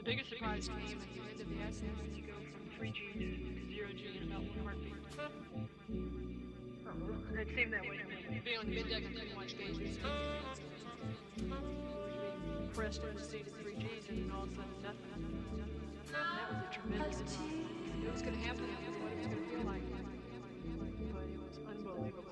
biggest surprise came at the end of the essay when you go from 3G to 0G in about 1 heartbeat. It seemed that way to me. Being on the mid-deck and didn't watch gauges. Pressed on the seat at 3Gs and all of a sudden nothing. That was a tremendous surprise. It was going to happen. I didn't know what it was going to feel like. But it was unbelievable.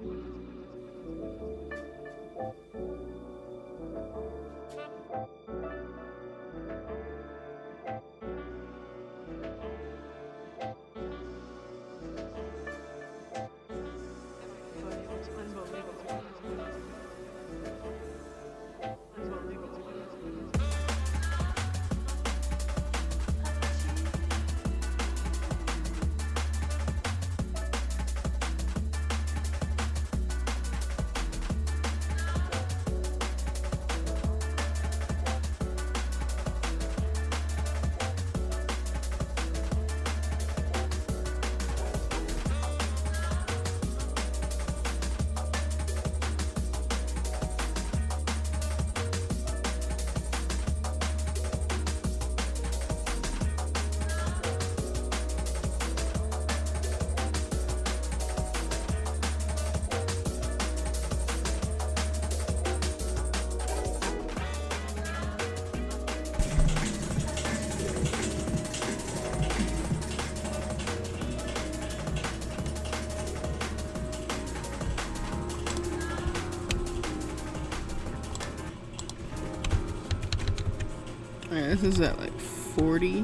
Alright, this is at like 40?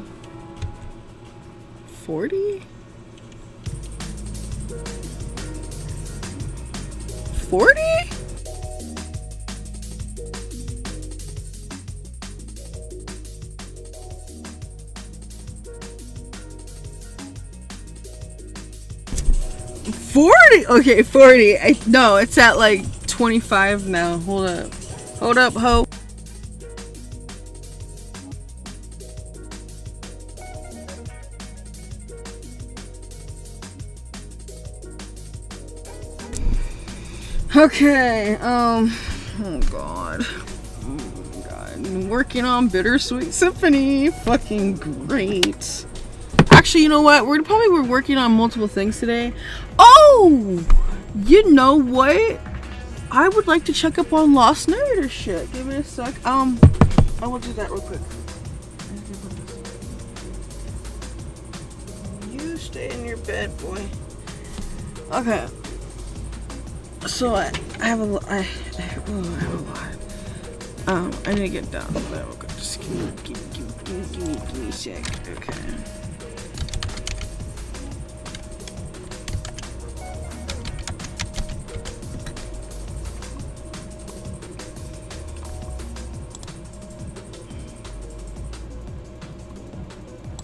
40? 40? Okay, 40. No, it's at like 25 now. Hold up. Hold up, ho. Okay, oh god. Oh god. Been working on Bittersweet Symphony. Fucking great. Actually, you know what? We're probably working on multiple things today. Oh! You know what? I would like to check up on Lost Narrator shit. Give me a sec. I will do that real quick. You stay in your bed, boy. Okay. So I have a lot. I have a lot. I need to get down to that real quick. Just give me a sec. Okay.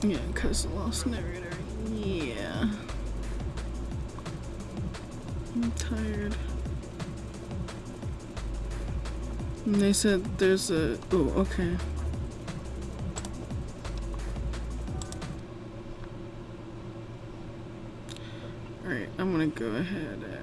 Yeah, because the Lost Narrator. Yeah. I'm tired. And they said there's a... Oh, okay. Alright, I'm gonna go ahead and...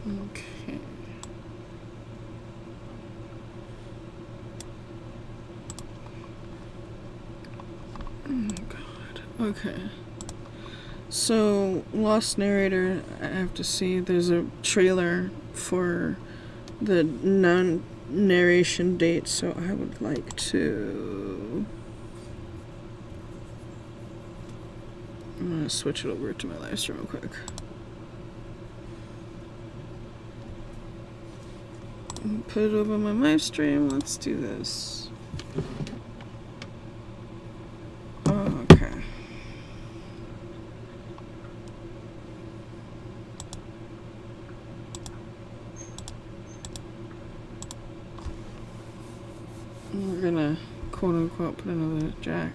Okay. Oh god. Okay. So, Lost Narrator, I have to see. There's a trailer for the non-narration date, so I would like to... I'm gonna switch it over to my live stream real quick. Put it over my live stream. Let's do this. Oh, okay. We're gonna quote unquote put another jack.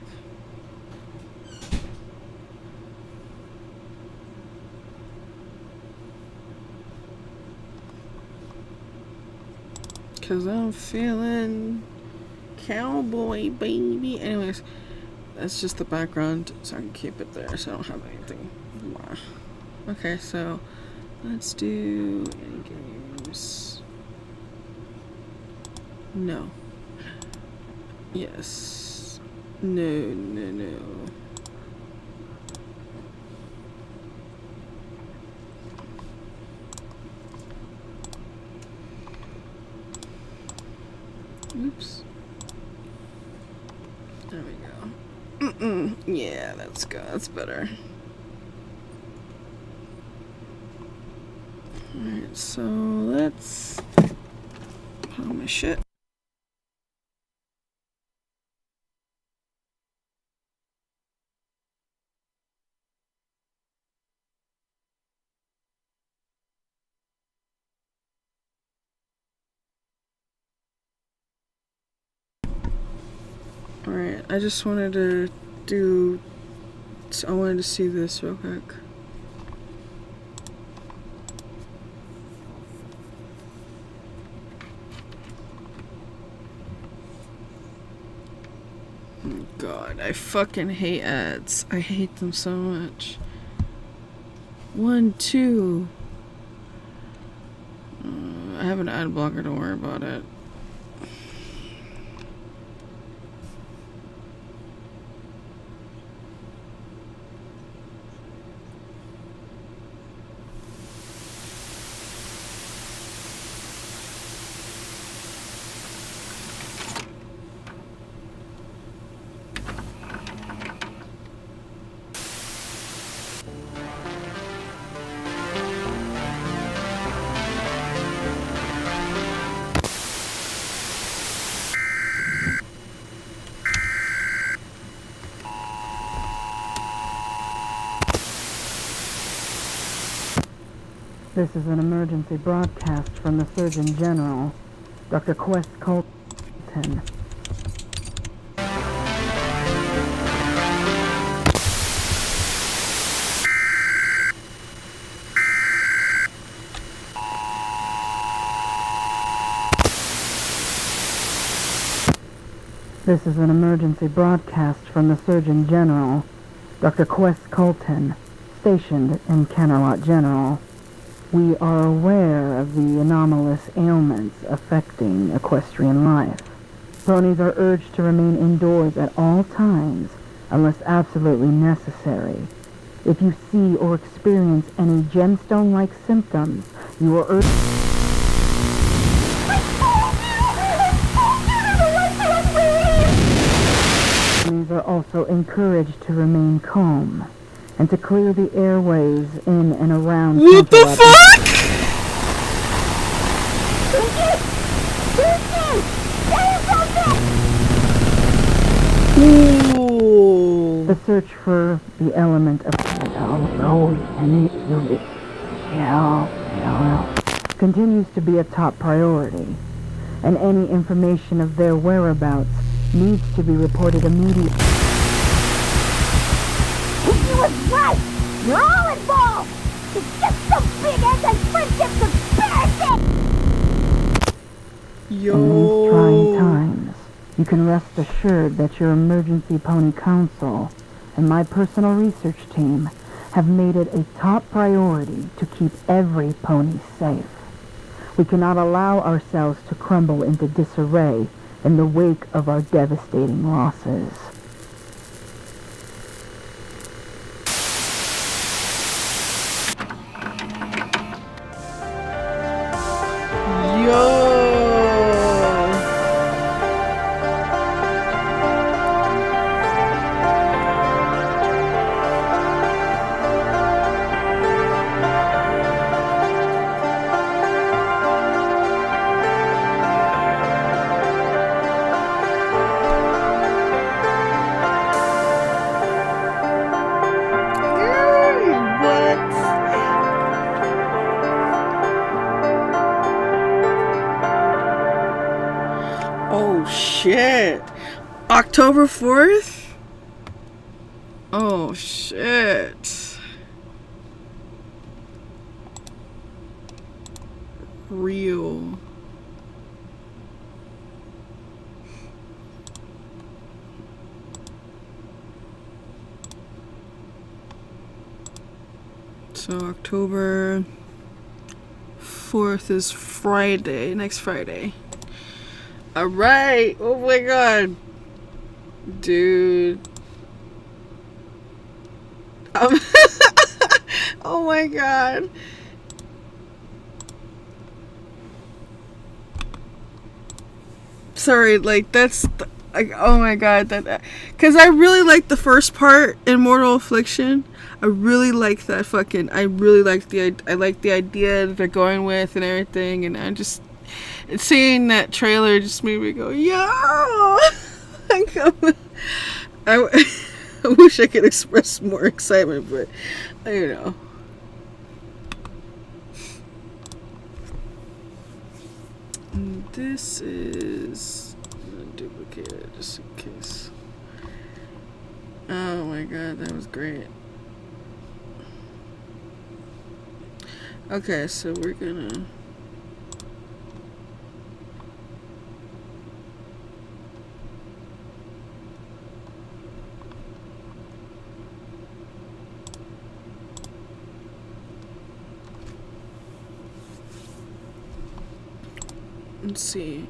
Cause I'm feeling cowboy baby. Anyways, that's just the background, so I can keep it there so I don't have anything. Okay, so let's do any games. No. Yes. No. Oops. There we go. Yeah, that's good. That's better. Alright, so let's put on my shit. Alright, I just wanted to do... I wanted to see this real quick. Oh God, I fucking hate ads. I hate them so much. 1, 2. I have an ad blocker, don't worry about it. This is an emergency broadcast from the Surgeon General, Dr. Quest Colton. This is an emergency broadcast from the Surgeon General, Dr. Quest Colton, stationed in Canterlot General. We are aware of the anomalous ailments affecting equestrian life. Ponies are urged to remain indoors at all times unless absolutely necessary. If you see or experience any gemstone-like symptoms, you are urged... Ponies are also encouraged to remain calm and to clear the airways in and around... What the fuck? Ooh. The search for the element of continues to be a top priority, and any information of their whereabouts needs to be reported immediately. He was right! You're all involved! It's just some big anti-friendship conspiracy! Yo. In these trying times, you can rest assured that your emergency pony council and my personal research team have made it a top priority to keep every pony safe. We cannot allow ourselves to crumble into disarray in the wake of our devastating losses. Yo. Oh shit. October 4th? Oh shit. Real. So October 4th is Friday, next Friday. Alright, oh my god. Dude. Oh my god. Sorry, like that's like, oh my god, that because I really like the first part in Mortal Affliction. I really like that fucking. I really like the idea that they're going with and everything, and seeing that trailer just made me go, yo! Like, I wish I could express more excitement, but you know. And this is duplicated just in case. Oh my god, that was great. Okay, so we're gonna let's see.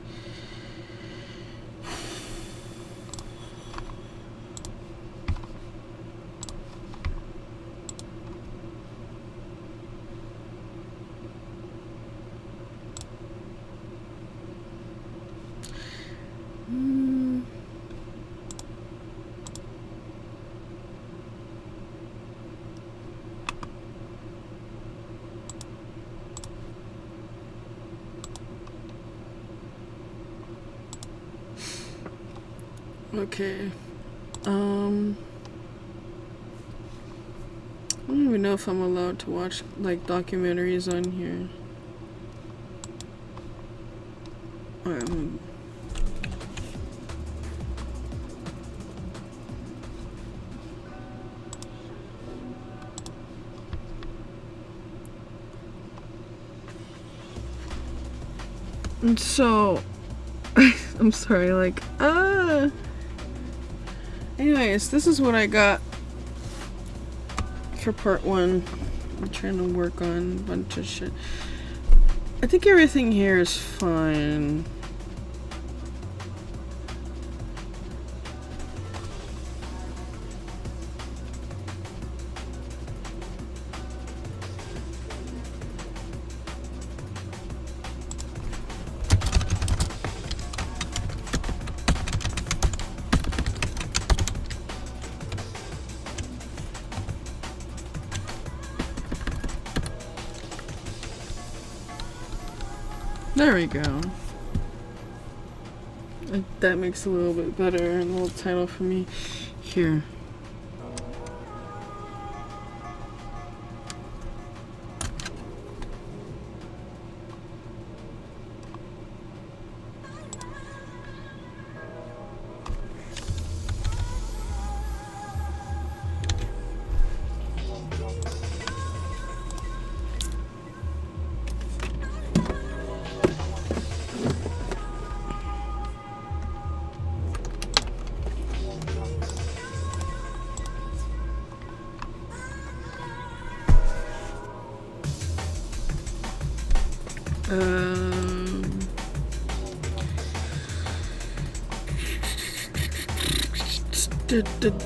Okay. I don't even know if I'm allowed to watch like documentaries on here. And so I'm sorry, like, Anyways, this is what I got for part 1. I'm trying to work on a bunch of shit. I think everything here is fine. There we go. That makes a little bit better, a little title for me. Here.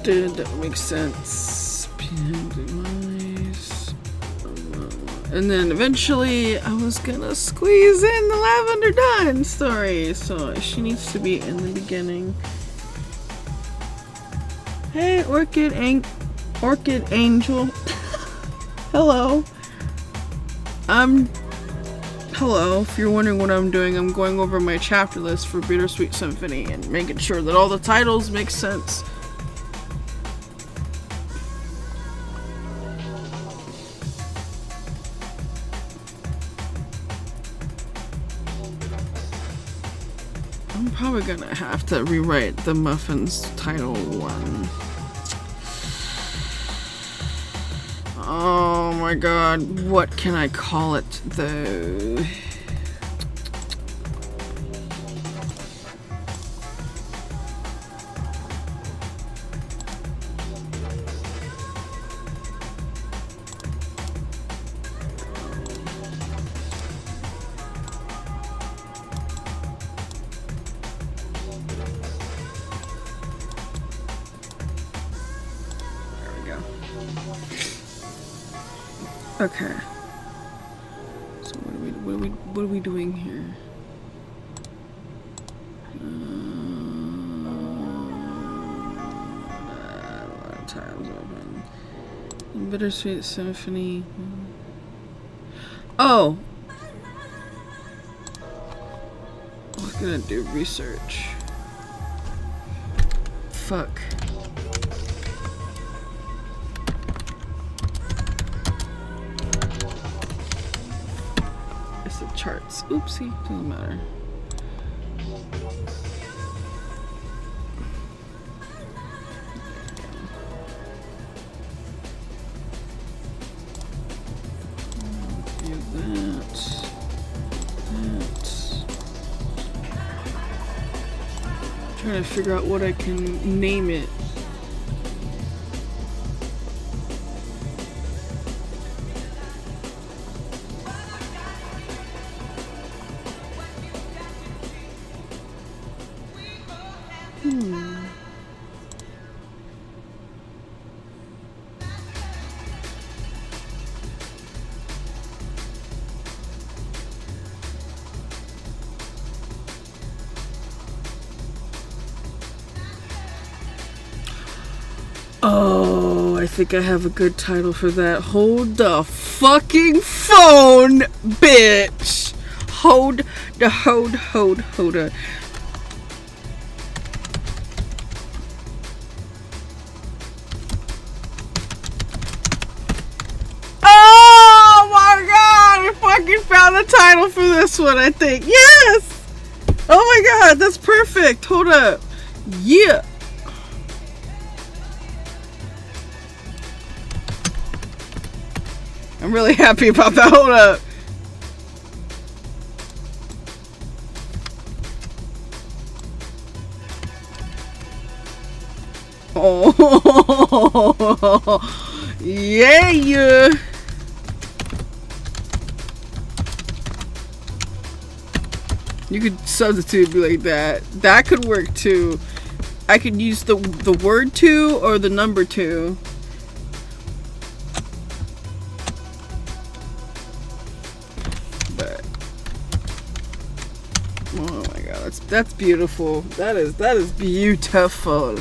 That makes sense. And then eventually I was gonna squeeze in the Lavender Dawn story, so she needs to be in the beginning. Hey, Orchid Angel. Hello. Hello, if you're wondering what I'm doing, I'm going over my chapter list for Bittersweet Symphony and making sure that all the titles make sense. I'm probably gonna have to rewrite the Muffins title one. Oh my god, what can I call it though? Okay. So what are we doing here? A lot of tiles open. Bittersweet Symphony. Oh! I was gonna do research. Fuck. Charts. Oopsie, doesn't matter. Do that. I'm trying to figure out what I can name it. Oh, I think I have a good title for that. Hold the fucking phone, bitch! Hold it. Oh my god! I fucking found the title for this one, I think. Yes! Oh my god, that's perfect. Hold up. Yeah. I'm really happy about that. Hold up. Oh, yeah, yeah. You could substitute be like that. That could work too. I could use the word 2 or the number 2. But oh my god, that's beautiful. That is beautiful.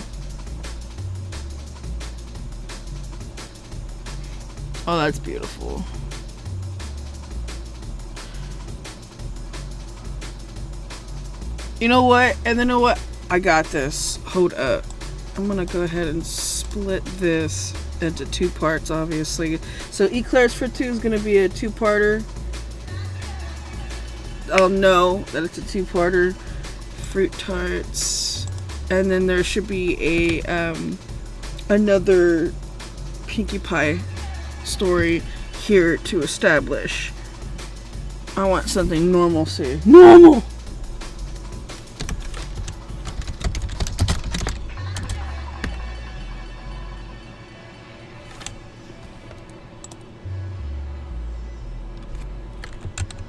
Oh, that's beautiful. You know what? And then you know what? I got this. Hold up. I'm gonna go ahead and split this into 2 parts, obviously. So Eclairs for 2 is gonna be a 2-parter. I'll know that it's a 2-parter. Fruit tarts. And then there should be a another Pinkie Pie story here to establish. I want something normalcy. Normal!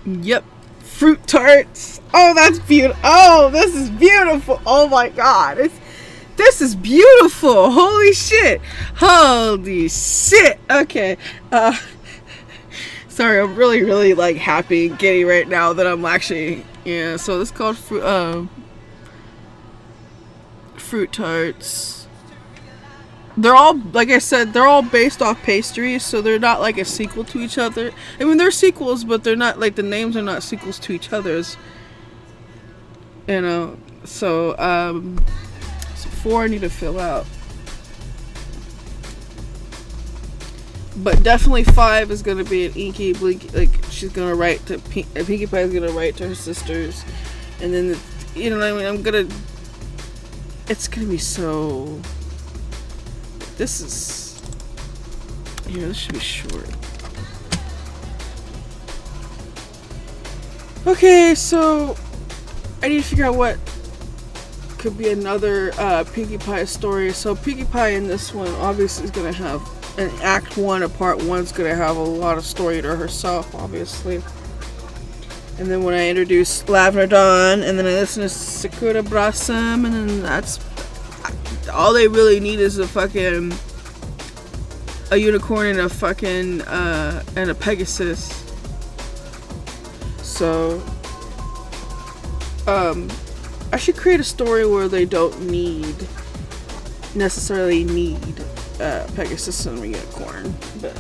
Yep. Fruit tarts. Oh, that's beautiful. Oh, this is beautiful. Oh my god. This is beautiful. Holy shit. Holy shit. Okay. Sorry, I'm really like happy and giddy right now that I'm actually, yeah, so this is called fruit tarts. They're all, like I said, they're all based off pastries, so they're not like a sequel to each other. I mean, they're sequels, but they're not, like, the names are not sequels to each other's. You know, so 4 I need to fill out. But definitely 5 is going to be an Inky Blinky, like, she's going to write to, Pinkie Pie is going to write to her sisters. And then, you know what I mean, it's going to be so... This is... Here, this should be short. Okay, so... I need to figure out what could be another Pinkie Pie story. So Pinkie Pie in this one obviously is going to have... an Act 1 or Part 1 is going to have a lot of story to herself, obviously. And then when I introduce Lavender Dawn, and then I listen to Sakura Blossom, and then that's... all they really need is a fucking a unicorn and a fucking and a Pegasus. So I should create a story where they don't necessarily need Pegasus and a unicorn. But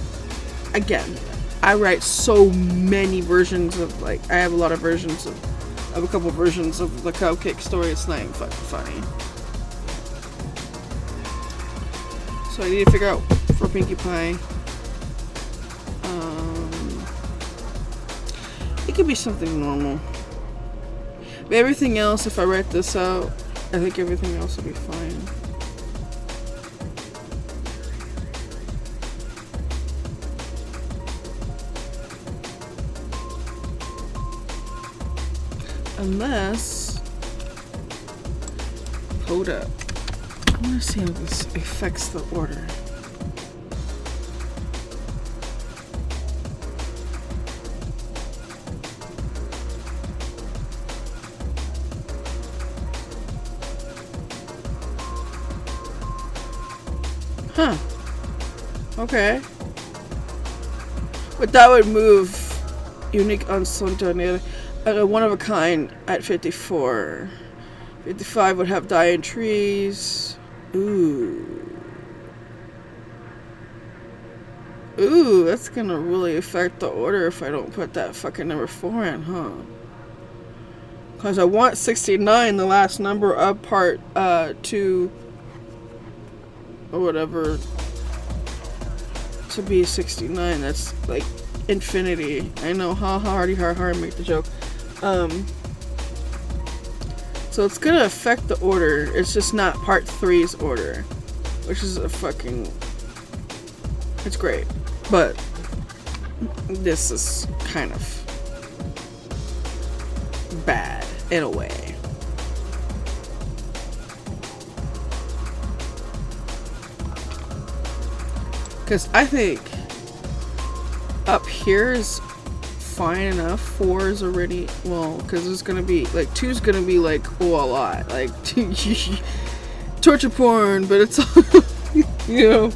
again, I write so many versions of, like, I have a lot of versions of a couple versions of the Cupcake story. It's not even fucking funny. So I need to figure out for Pinkie Pie. It could be something normal. But everything else, if I write this out, I think everything else will be fine. Unless... Hold up. I want to see how this affects the order. Huh. Okay. But that would move Unique Unspontaneous, one of a kind at 54. 55 would have Dying Trees. Ooh, that's gonna really affect the order if I don't put that fucking number 4 in, huh? Because I want 69, the last number of part 2 or whatever, to be 69. That's like infinity. I know, hard make the joke. So it's gonna affect the order. It's just not part 3's order, which is a fucking... It's great, but this is kind of bad in a way. Because I think up here is fine enough. 4 is already, well, because it's gonna be like 2 is gonna be like, oh, a lot, like torture porn, but it's you know.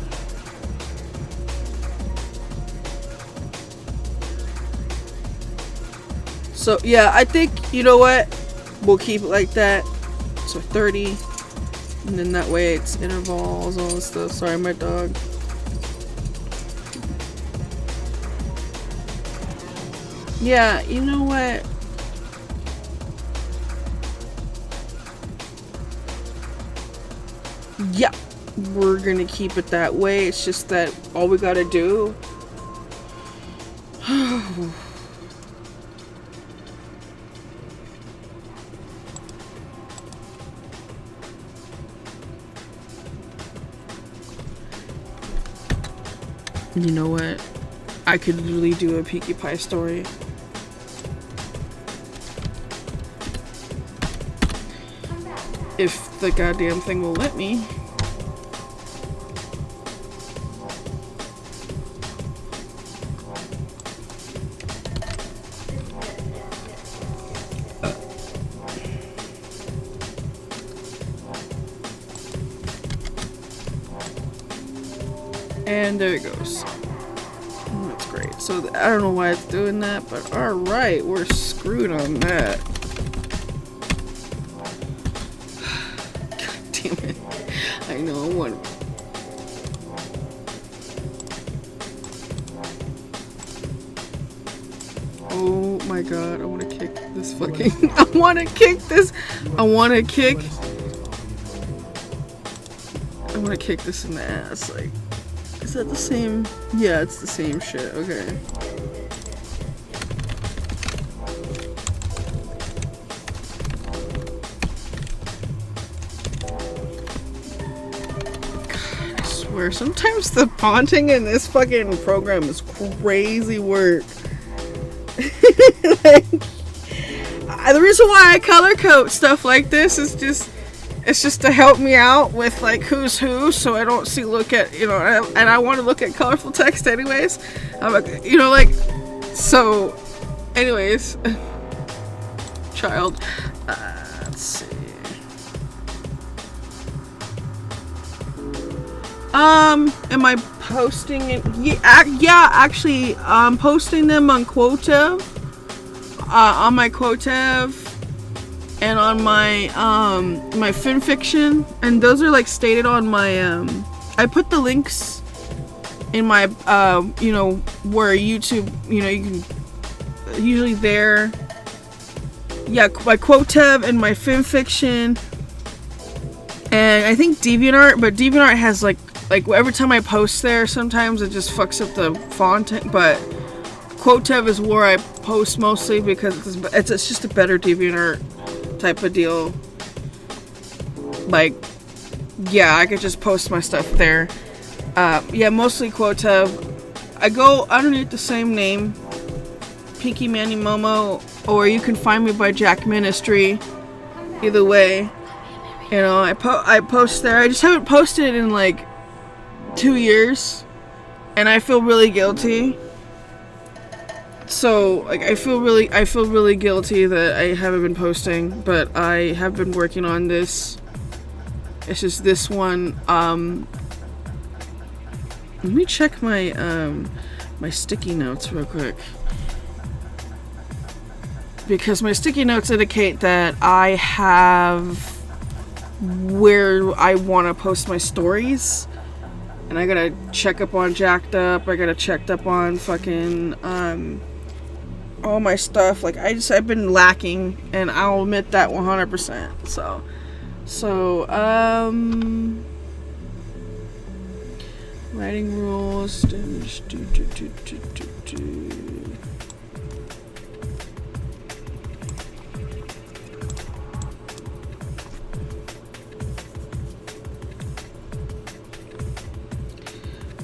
So yeah, I think, you know what, we'll keep it like that. So 30, and then that way it's intervals, all this stuff. Sorry, my dog. Yeah, you know what? Yeah, we're gonna keep it that way. It's just that all we gotta do. You know what? I could really do a Pinkie Pie story. If the goddamn thing will let me. And there it goes. That's great. So I don't know why it's doing that, but alright, we're screwed on that. God damn it. I know, I want. Oh my god, I want to kick this fucking. I want to kick this. I want to kick this in the ass. Like, is that the same? Yeah, it's the same shit. Okay. God, I swear, sometimes the fonting in this fucking program is crazy work. Like, the reason why I color code stuff like this is just, it's just to help me out with like who's who, so I don't look at, you know, and I want to look at colorful text anyways. I'm like, you know, like, so anyways, child, let's see. Am I posting it? Yeah, actually, I'm posting them on Quotev, on my Quotev, and on my my fanfiction, and those are like stated on my I put the links in my you know, where YouTube, you know, you can usually there. Yeah, my Quotev and my fanfiction, and I think DeviantArt, but DeviantArt has like every time I post there, sometimes it just fucks up the font, but Quotev is where I post mostly because it's just a better DeviantArt type of deal. Like, yeah, I could just post my stuff there. Yeah, mostly Quotev. I go underneath the same name, Pinky Manny Momo, or you can find me by Jack Ministry. Either way, you know, I post there. I just haven't posted in like 2 years, and I feel really guilty. So, like, I feel really guilty that I haven't been posting, but I have been working on this. It's just this one. Let me check my my sticky notes real quick, because my sticky notes indicate that I have where I want to post my stories. And I gotta check up on Jacked Up. I gotta check up on fucking all my stuff. Like, I've been lacking, and I'll admit that 100%. So writing rules.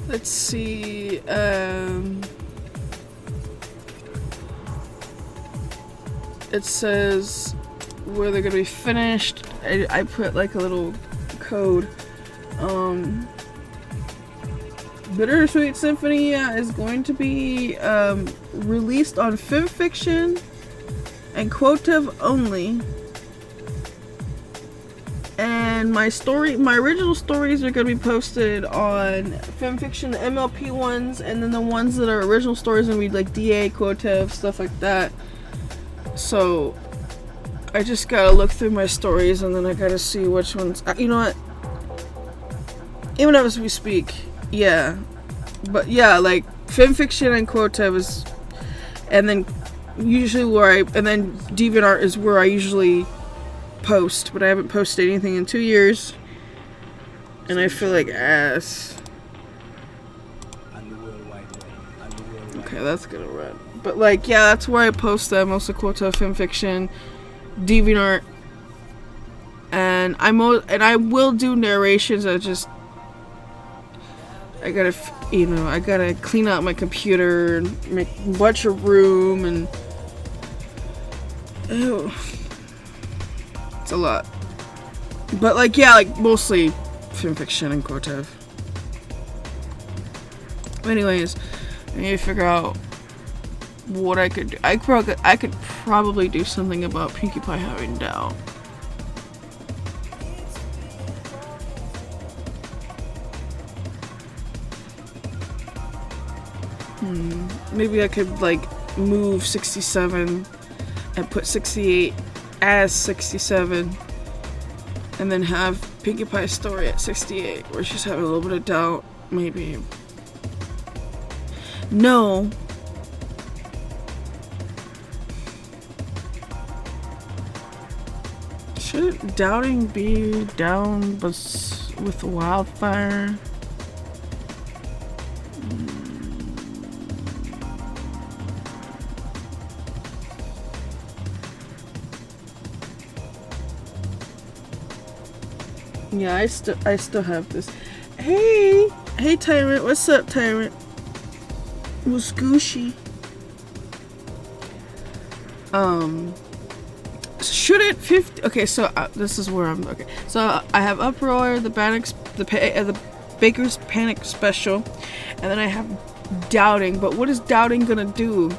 Let's see, it says where they're gonna be finished. I put like a little code. Bittersweet Symphony is going to be released on FimFiction and Quotive only. And my original stories are going to be posted on FimFiction, the MLP ones, and then the ones that are original stories are going to be like DA, Quotive, stuff like that. So I just gotta look through my stories and then I gotta see which ones. You know what? Even as we speak, yeah. But yeah, like FimFiction and Quotive is, and then usually and then DeviantArt is where I usually post, but I haven't posted anything in 2 years, and I feel like ass. Okay, that's gonna run. But like, yeah, that's where I post them. Also, Quotive, FimFiction, DeviantArt, and I will do narrations. I gotta clean out my computer and make a bunch of room, and ew, it's a lot. But like, yeah, like mostly FimFiction and Quotive. Anyways, I need to figure out what I could do. I could probably do something about Pinkie Pie having doubt. Maybe I could like move 67 and put 68 as 67 and then have Pinkie Pie's story at 68 where she's having a little bit of doubt. Maybe. No. Should doubting be down with wildfire? Yeah, I still have this. Hey Tyrant, what's up, Tyrant? What's Gucci? Should it 50? Okay, so this is where I'm. Okay, so I have Uproar, the Baker's Panic Special, and then I have Doubting. But what is Doubting gonna do?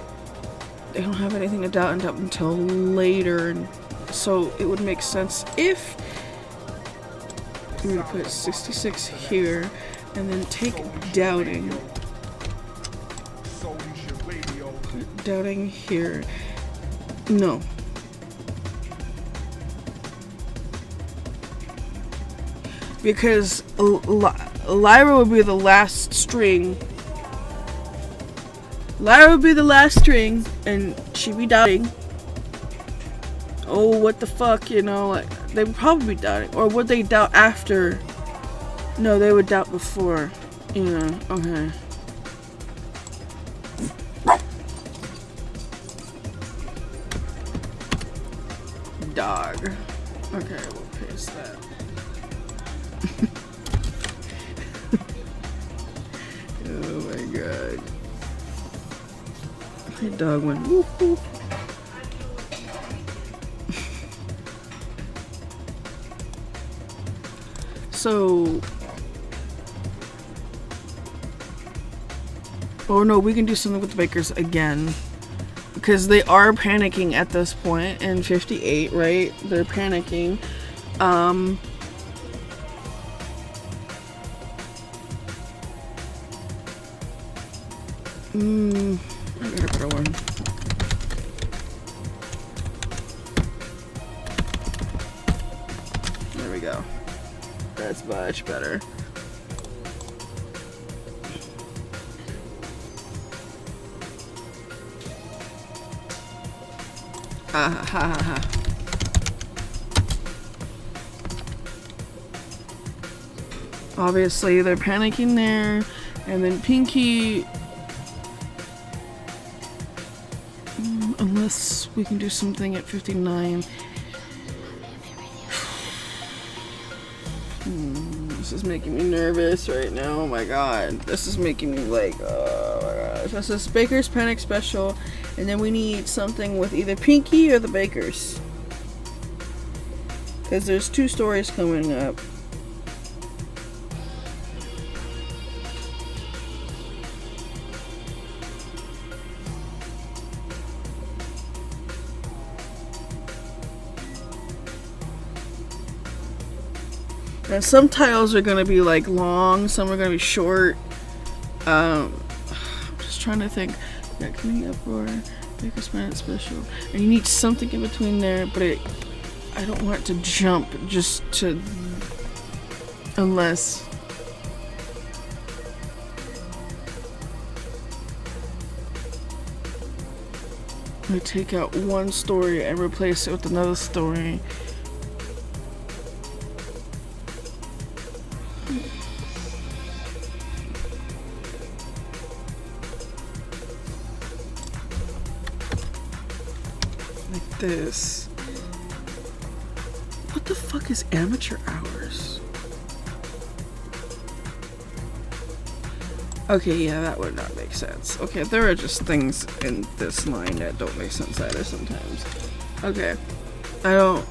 They don't have anything to doubt until later, and so it would make sense if we would put 66 here, and then take Doubting. Put Doubting here. No. Because Lyra would be the last string. Lyra would be the last string, and she'd be doubting. Oh, what the fuck, you know? Like, they would probably be doubting. Or would they doubt after? No, they would doubt before. Yeah, okay. Dog. Okay, we'll paste that. Oh my god. My dog went whoop whoop. So, oh no, we can do something with the Bakers again. Because they are panicking at this point in 58, right? They're panicking. I got a better one. There we go. That's much better. Ha ha ha ha. Obviously, they're panicking there, and then Pinkie. Unless we can do something at 59. This is making me nervous right now. Oh my god. This is making me like, oh my gosh. This is Baker's Panic Special. And then we need something with either Pinkie or the Bakers. Because there's 2 stories coming up. And some titles are gonna be like long, some are gonna be short. I'm just trying to think. Yeah, Community Uproar, Baker's Planet Special. And you need something in between there, but I don't want it to jump just to... Unless... we take out one story and replace it with another story. Like this. What the fuck is amateur hours? Okay, yeah, that would not make sense. Okay, there are just things in this line that don't make sense either sometimes. Okay, I don't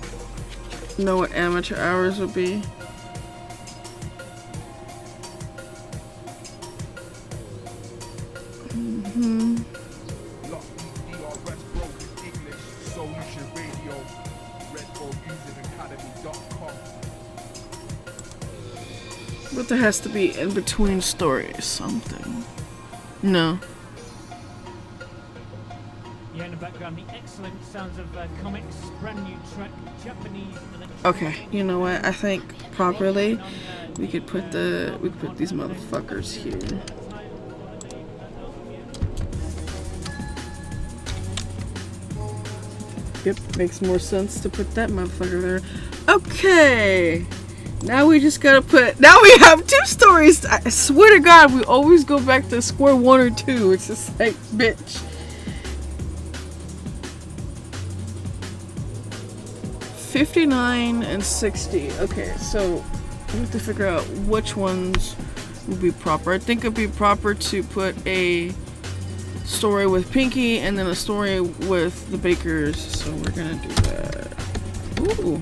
know what amateur hours would be. But there has to be in between stories something. No. Yeah, in the background, the excellent sounds of comics, brand new track, Japanese. Okay, you know what? I think properly we could put these motherfuckers here. Yep, makes more sense to put that motherfucker there. Okay. Now we just gotta now we have 2 stories. I swear to God, we always go back to square 1 or 2. It's just like, bitch. 59 and 60. Okay, so we have to figure out which ones would be proper. I think it'd be proper to put a story with Pinky and then a story with the Bakers. So we're gonna do that. Ooh.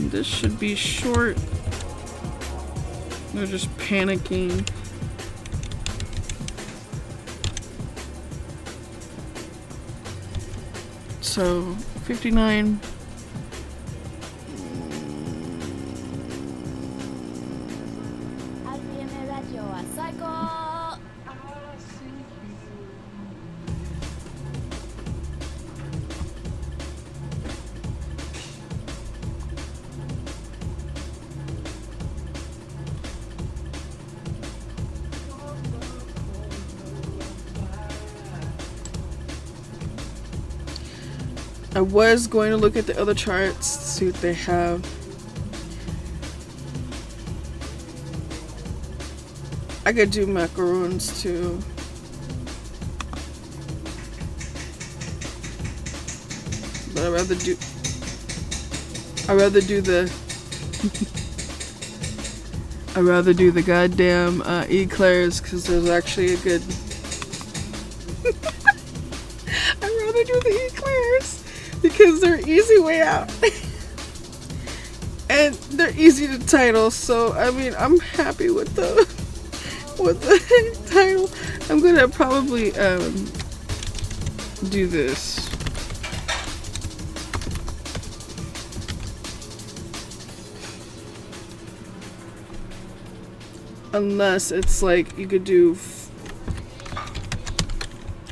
This should be short. They're just panicking. So 59. I was going to look at the other charts, see what they have. I could do macaroons too. But I'd rather do the goddamn eclairs because there's actually a good I'd rather do the eclairs because they're easy way out. And they're easy to title, so I mean I'm happy with the title. I'm gonna probably do this. Unless it's like you could do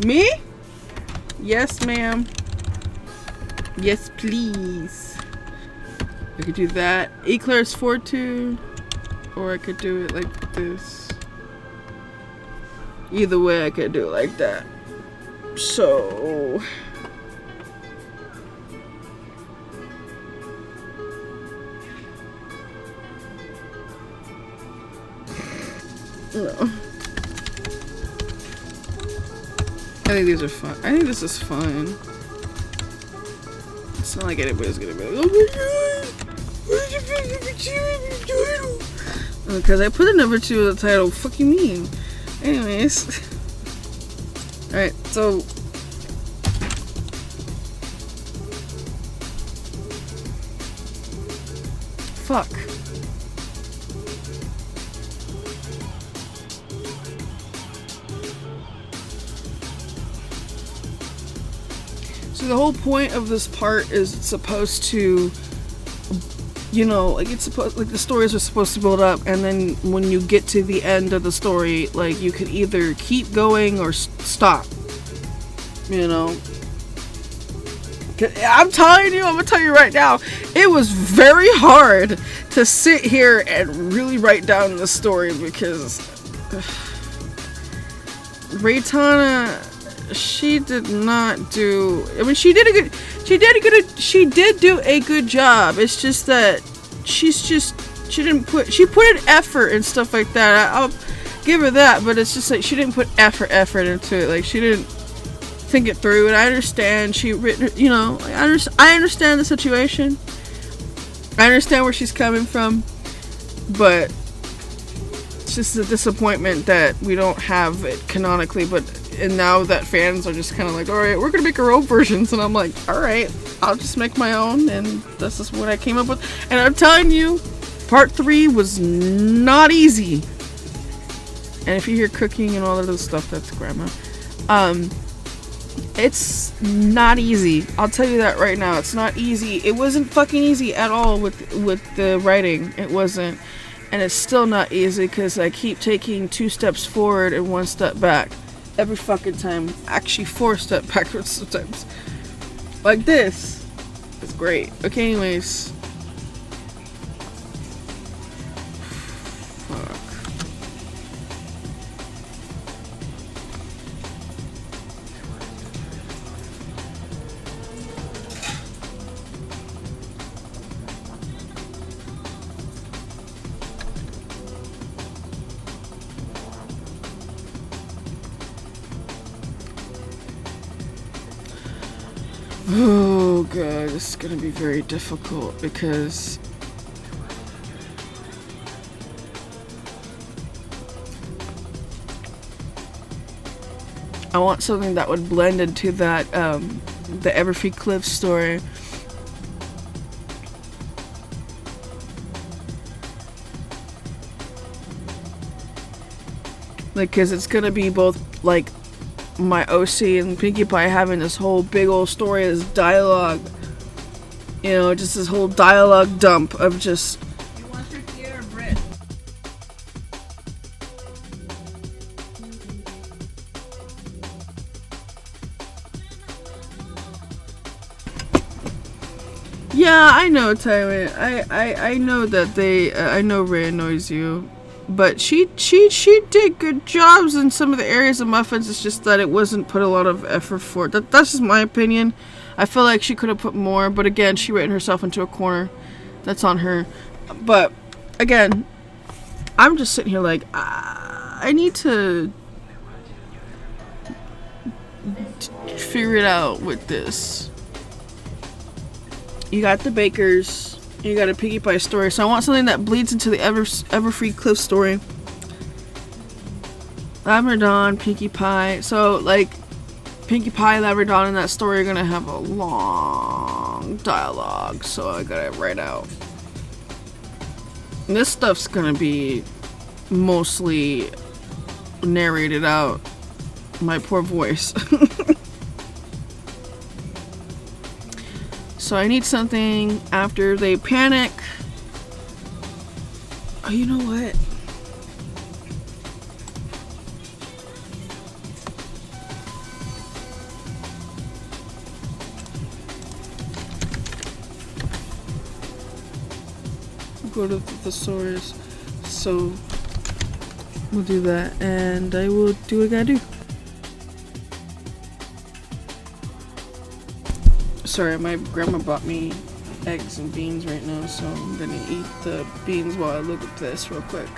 me? Yes, ma'am. Yes, please. I could do that. Eclairs Fortune. Or I could do it like this. Either way, I could do it like that. So... no. I think these are fun. I think this is fun. It's not like anybody's gonna be like, oh my god, what did you pick number 2 in your title? Because I put a number 2 in the title. Fuck you mean? Anyways. Alright, so. Fuck. So the whole point of this part is it's supposed to, you know, like it's supposed, like the stories are supposed to build up, and then when you get to the end of the story, like you could either keep going or stop. You know, I'm telling you, I'm gonna tell you right now, it was very hard to sit here and really write down the story because Raytana, she did not do. I mean, she did do a good job. It's just that she put in effort and stuff like that. I'll give her that, but it's just like she didn't put effort into it. Like she didn't think it through. And I understand I understand the situation. I understand where she's coming from, but it's just a disappointment that we don't have it canonically. And now that fans are just kind of like, all right, we're gonna make our own versions, and I'm like, all right, I'll just make my own, and this is what I came up with. And I'm telling you, part 3 was not easy. And if you hear cooking and all of this stuff, that's grandma. It's not easy. I'll tell you that right now. It's not easy. It wasn't fucking easy at all with the writing. It wasn't. And it's still not easy because I keep taking 2 steps forward and 1 step back. Every fucking time. Actually 4 steps backwards sometimes. Like this. It's great. Okay, anyways. Fuck. Oh god, this is gonna be very difficult because I want something that would blend into that the Everfree Cliff story. Like, cause it's gonna be both like my OC and Pinkie Pie having this whole big old story, this dialogue, you know, just this whole dialogue dump of just. You want your gear, Brit? Yeah, I know, Tyrant. I know that I know Ray annoys you. But she did good jobs in some of the areas of Muffins. It's just that it wasn't put a lot of effort for it. That's just my opinion. I feel like she could have put more, but again, she written herself into a corner. That's on her. But again, I'm just sitting here like I need to figure it out with this. You got the Bakers. You got a Pinkie Pie story, so I want something that bleeds into the Everfree Cliff story. Labrador, Pinkie Pie. So, like, Pinkie Pie, Labrador, and that story are gonna have a long dialogue, so I gotta write out. And this stuff's gonna be mostly narrated out. My poor voice. So I need something after they panic. Oh, you know what? Go to the thesaurus. So we'll do that, and I will do what I gotta do. Sorry, my grandma bought me eggs and beans right now, so I'm gonna eat the beans while I look at this real quick.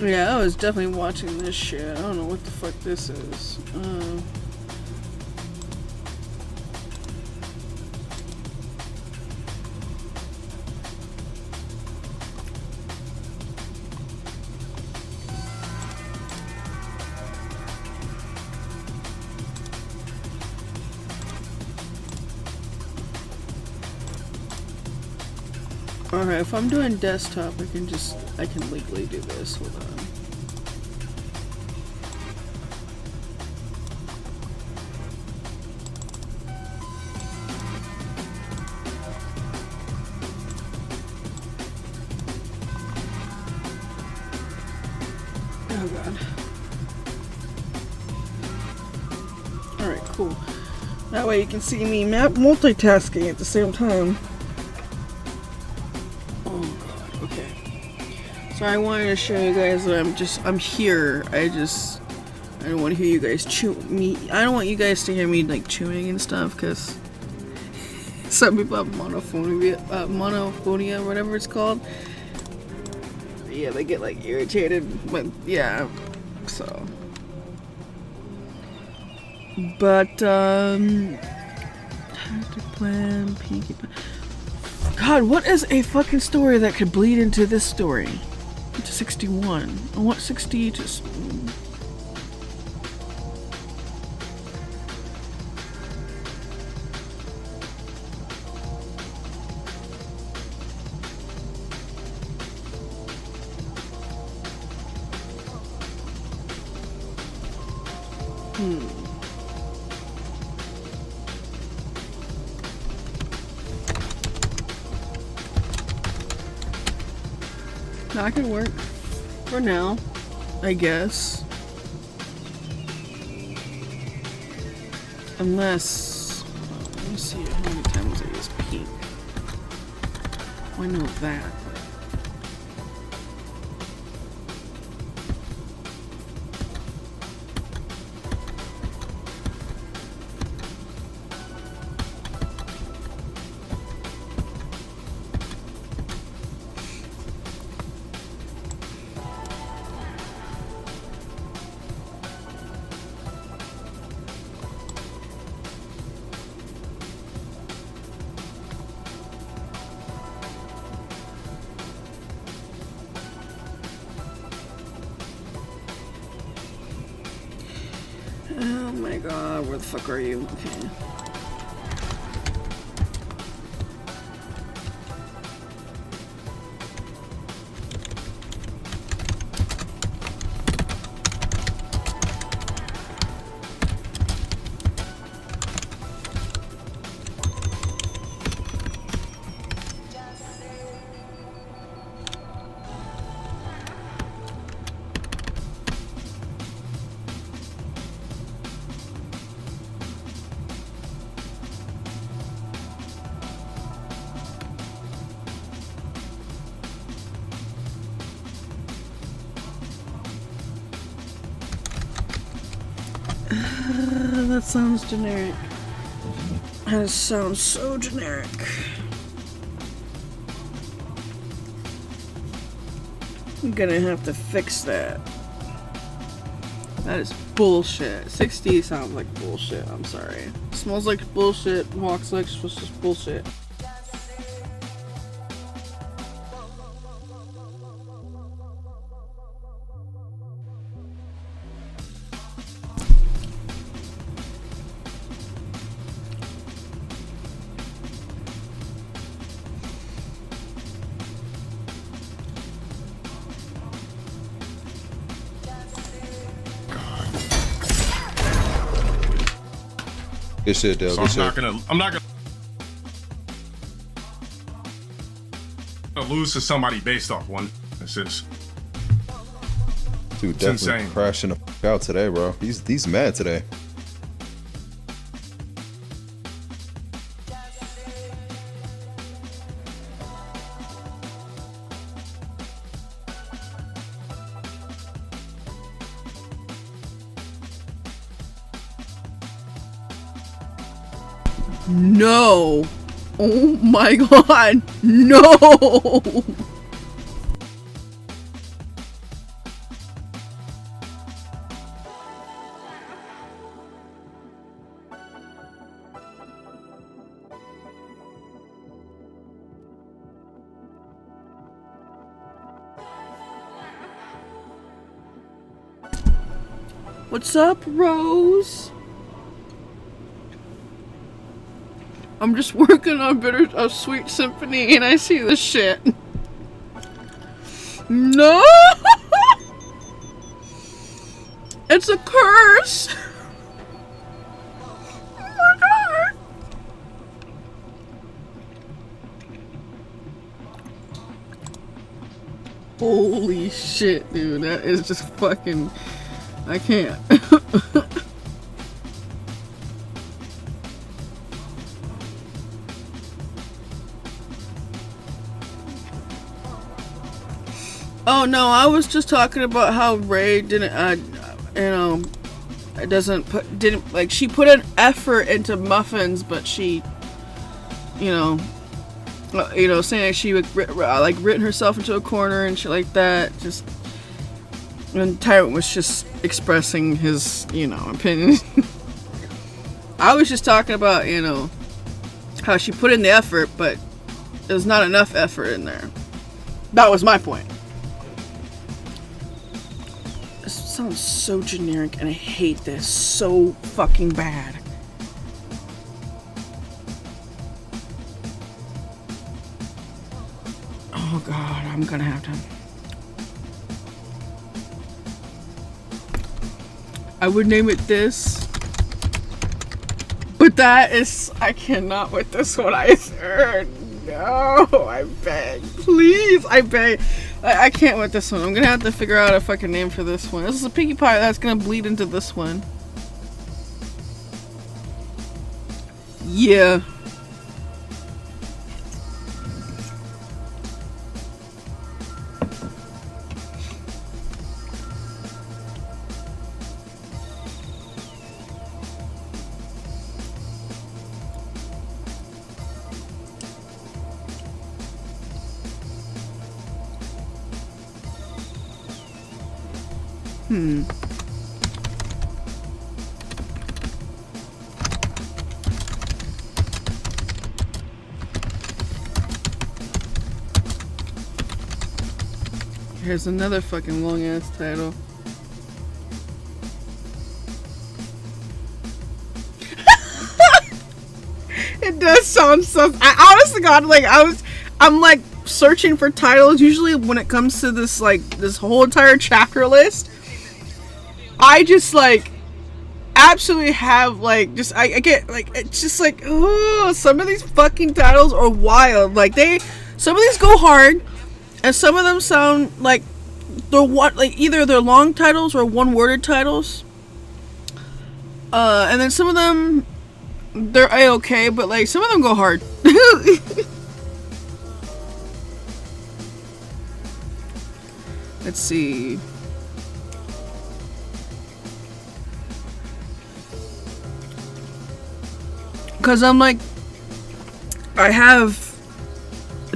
Yeah, I was definitely watching this shit. I don't know what the fuck this is. Alright, if I'm doing desktop, I can legally do this. Hold on. Oh god. Alright, cool. That way you can see me multitasking at the same time. Oh god, okay. So I wanted to show you guys that I'm here. I don't want to hear you guys chew me. I don't want you guys to hear me like chewing and stuff, because some people have monophonia, whatever it's called. Yeah, they get like irritated, but yeah, so. But tactic plan, pinky plan. God, what is a fucking story that could bleed into this story? Into 61. I want 60 to. That could work for now, I guess. Unless, let me see how many times I use pink. I know that. Oh my god, where the fuck are you? Okay. That sounds generic. That sounds so generic. I'm gonna have to fix that. That is bullshit. 60 sounds like bullshit. I'm sorry. Smells like bullshit. Walks like just bullshit. Good shit, Dale. So I'm not gonna lose to somebody based off one. This is dude definitely insane. Crashing the fuck out today, bro. He's mad today. No! Oh my god! No! What's up, Rose? I'm just working on a Sweet Symphony and I see this shit. No! It's a curse! Oh my god! Holy shit, dude. That is just fucking... I can't. Oh no, I was just talking about how Ray didn't, it didn't, like, she put an effort into muffins, but she, saying that she would, like, written herself into a corner and shit like that, just, and Tyrant was just expressing his, opinion. I was just talking about, how she put in the effort, but there's not enough effort in there. That was my point. This sounds so generic and I hate this so fucking bad. Oh god, I'm gonna have to... I would name it this. But that is... I cannot with this one either. No, I beg. Please, I beg. I can't with this one. I'm gonna have to figure out a fucking name for this one. This is a piggy pie that's gonna bleed into this one. Yeah. Here's another fucking long ass title. It does sound so... I honestly God, like, I'm like searching for titles usually when it comes to this, like, this whole entire chapter list. I just, like, absolutely have, like, just, I get, like, it's just like, oh, some of these fucking titles are wild. Like, some of these go hard, and some of them sound like they're either they're long titles or one-worded titles. And then some of them, they're A-okay, but, like, some of them go hard. Let's see. Because I'm like, I have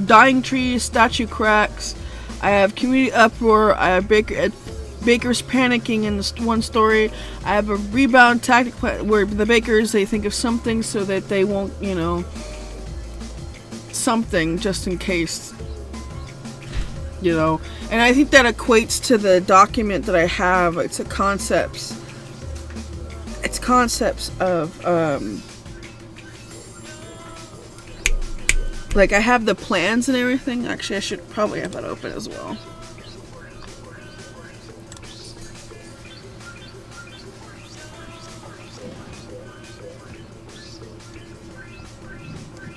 Dying Trees, Statue Cracks, I have Community Uproar, I have Bakers Panicking in this one story, I have a Rebound Tactic where the Bakers, they think of something so that they won't, something just in case, and I think that equates to the document that I have. It's concepts of, like, I have the plans and everything. Actually, I should probably have that open as well.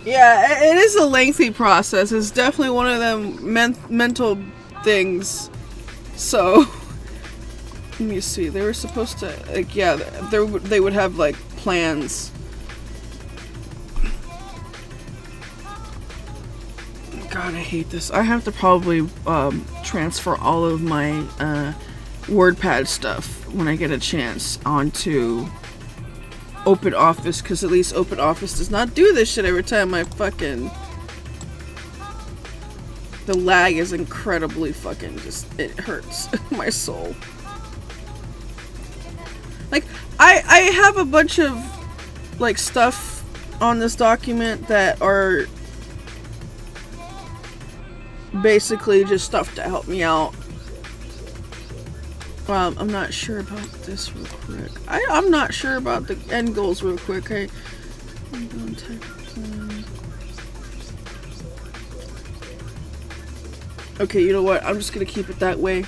Yeah, it is a lengthy process. It's definitely one of them mental things. So, let me see. They were supposed to, like, yeah, they would have, like, plans. God, I hate this. I have to probably transfer all of my WordPad stuff when I get a chance onto OpenOffice, because at least OpenOffice does not do this shit every time I fucking... The lag is incredibly fucking just... It hurts my soul. Like, I have a bunch of, like, stuff on this document that are... basically just stuff to help me out. I'm not sure about this real quick. I'm not sure about the end goals real quick. Okay, you know what? I'm just gonna keep it that way.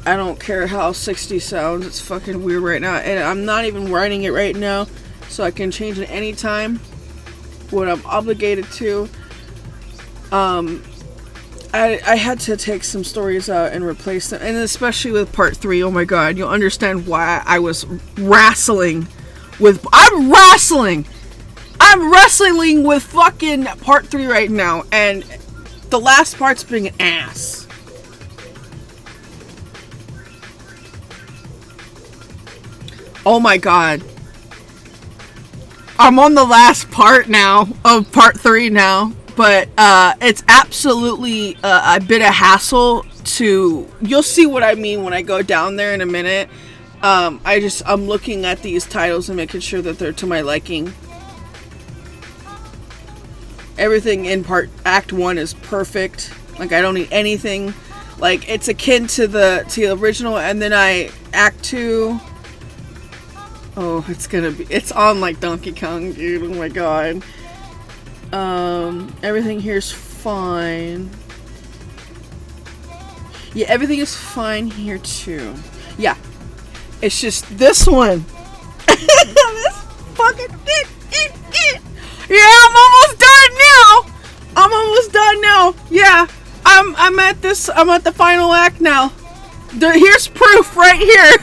I don't care how 60 sounds. It's fucking weird right now. And I'm not even writing it right now. So I can change it anytime when I'm obligated to. I had to take some stories out and replace them. And especially with part 3. Oh my god. You'll understand why I was wrestling with... I'm wrestling with fucking part 3 right now. And the last part's being an ass. Oh my god. I'm on the last part now of part 3 now, but it's absolutely a bit of hassle to... You'll see what I mean when I go down there in a minute. I'm looking at these titles and making sure that they're to my liking. Everything in Act 1 is perfect. Like, I don't need anything. Like, it's akin to the original, and then Act 2... Oh, it's on like Donkey Kong, dude. Oh my god. Everything here's fine. Yeah, everything is fine here too. Yeah. It's just this one. This fucking Yeah, I'm almost done now. Yeah. I'm at the final act now. Here's proof right here.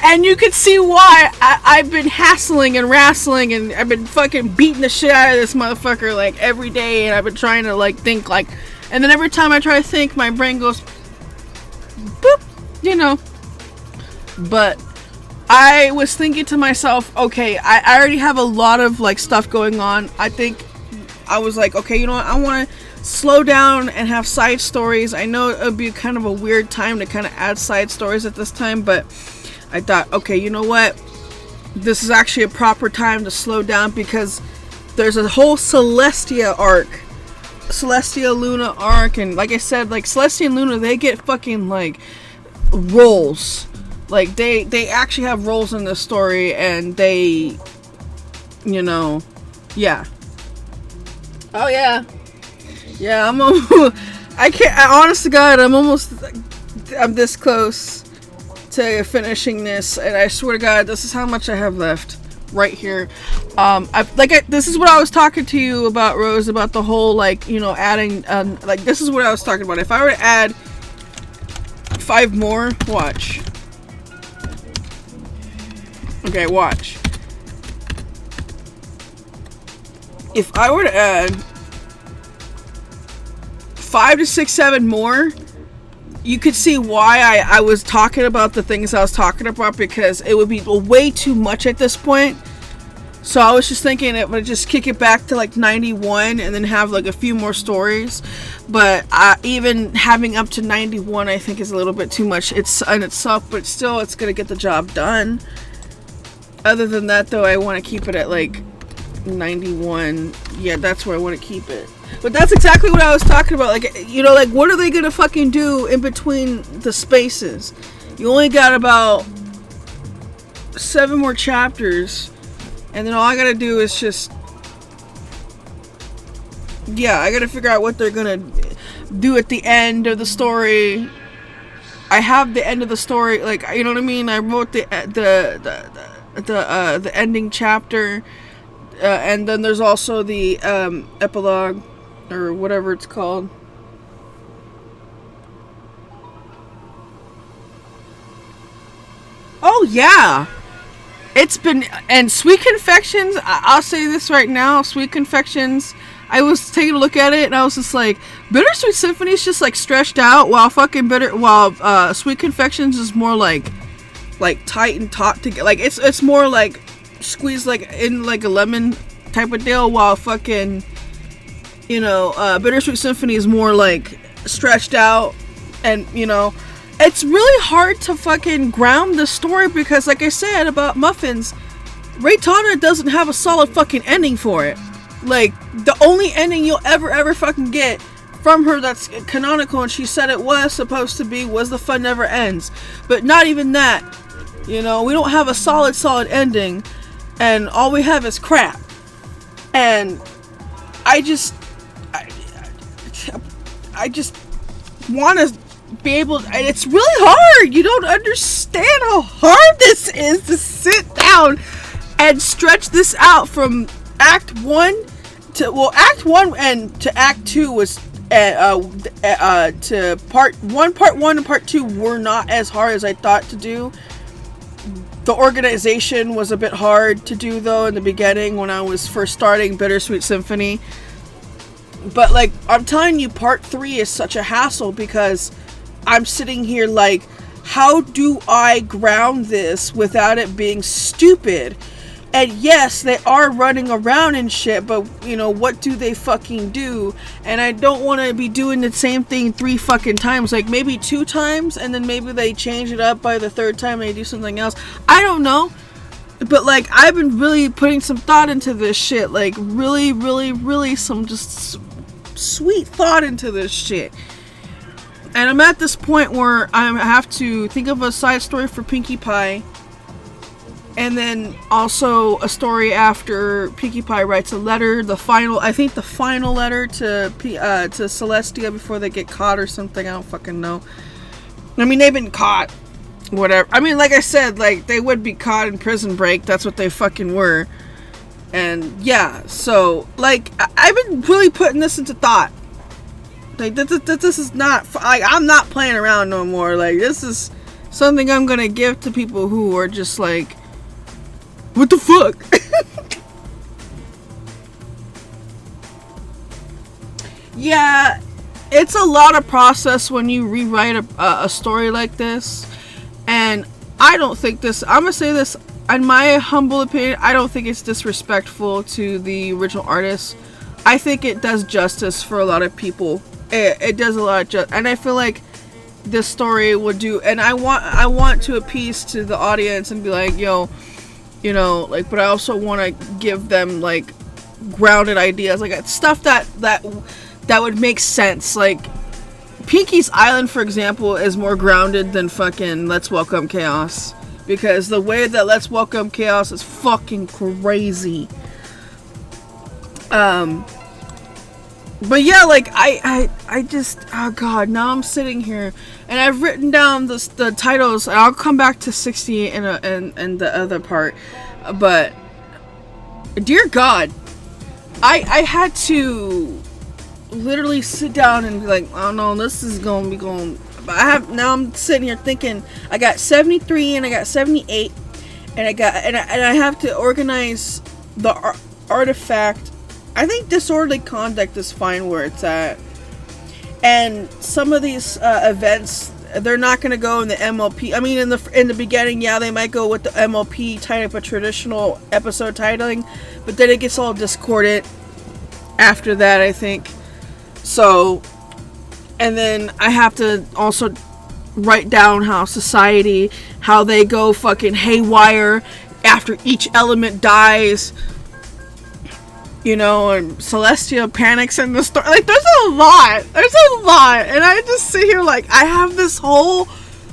And you can see why I've been hassling and wrestling, and I've been fucking beating the shit out of this motherfucker like every day, and I've been trying to like think like, and then every time I try to think, my brain goes boop, you know. But I was thinking to myself, okay, I already have a lot of like stuff going on. I think I was like, okay, you know what, I want to slow down and have side stories. I know it would be kind of a weird time to kind of add side stories at this time, but I thought, okay, you know what? This is actually a proper time to slow down because there's a whole Celestia Luna arc, and like I said, like Celestia and Luna, they get fucking like roles. Like they actually have roles in the story, and they, you know, yeah. Oh yeah, yeah. Honest to God, I'm this close to finishing this, and I swear to God, this is how much I have left right here. This is what I was talking to you about, Rose, about the whole like, you know, adding like this is what I was talking about. If I were to add 5 more, watch. Okay, watch. If I were to add 5 to 6, 7 more, you could see why I was talking about the things I was talking about, because it would be way too much at this point. So I was just thinking it would just kick it back to like 91 and then have like a few more stories. But even having up to 91, I think is a little bit too much. It's in itself, but still, it's gonna get the job done. Other than that, though, I want to keep it at like 91. Yeah, that's where I want to keep it. But that's exactly what I was talking about. Like, you know, like, what are they gonna fucking do in between the spaces? You only got about 7 more chapters, and then all I gotta do is just, yeah, I gotta figure out what they're gonna do at the end of the story. I have the end of the story, like, you know what I mean? I wrote the ending chapter, and then there's also the epilogue, or whatever it's called. Oh yeah, it's been, and Sweet Confections, I'll say this right now, Sweet Confections, I was taking a look at it and I was just like, Bittersweet Symphony's just like stretched out, while Sweet Confections is more like tight and taut together. Like it's more like squeezed like in like a lemon type of deal, while fucking, you know, Bittersweet Symphony is more like stretched out. And you know, it's really hard to fucking ground the story, because like I said about Muffins, Ray Tana doesn't have a solid fucking ending for it. Like, the only ending you'll ever fucking get from her that's canonical, and she said it was supposed to be was The Fun Never Ends. But not even that. You know, we don't have a solid ending, and all we have is crap. And I just want to be able to, it's really hard. You don't understand how hard this is to sit down and stretch this out from Act 1 to, Act 1 and to Act 2 was, to Part 1 and Part 2 were not as hard as I thought to do. The organization was a bit hard to do, though, in the beginning when I was first starting Bittersweet Symphony. But, like, I'm telling you, Part 3 is such a hassle because I'm sitting here like, how do I ground this without it being stupid? And yes, they are running around and shit, but, you know, what do they fucking do? And I don't want to be doing the same thing 3 fucking times. Like, maybe 2 times, and then maybe they change it up by the 3rd time and they do something else. I don't know. But, like, I've been really putting some thought into this shit. Like, really some just sweet thought into this shit. And I'm at this point where I have to think of a side story for Pinkie Pie. And then also a story after Pinkie Pie writes a letter, the final letter to Celestia before they get caught or something. I don't fucking know. I mean, they've been caught. Whatever. I mean, like I said, like, they would be caught in Prison Break. That's what they fucking were. And yeah, so, like, I've been really putting this into thought. Like, this is not, I'm not playing around no more. Like, this is something I'm gonna give to people who are just like, what the fuck? Yeah, it's a lot of process when you rewrite a story like this. And I don't think this, I'm gonna say this, in my humble opinion, I don't think it's disrespectful to the original artist. I think it does justice for a lot of people. It does a lot of justice. And I feel like this story would do, and I want to appease to the audience and be like, yo, you know, like, but I also want to give them, like, grounded ideas, like, stuff that would make sense. Like, Pinky's Island, for example, is more grounded than fucking Let's Welcome Chaos, because the way that Let's Welcome Chaos is fucking crazy. But yeah, like, I just, oh god, now I'm sitting here and I've written down the titles, and I'll come back to 60 and the other part. But dear god, I had to literally sit down and be like, oh no, this is gonna be going. Now I'm sitting here thinking, I got 73 and I got 78, and I have to organize the artifact. I think disorderly conduct is fine where it's at. And some of these events, they're not going to go in the MLP. I mean, in the beginning, yeah, they might go with the MLP type of traditional episode titling, but then it gets all discordant after that, I think. So, and then I have to also write down how society, how they go fucking haywire after each element dies. You know, and Celestia panics in the story. Like, there's a lot. And I just sit here like, I have this whole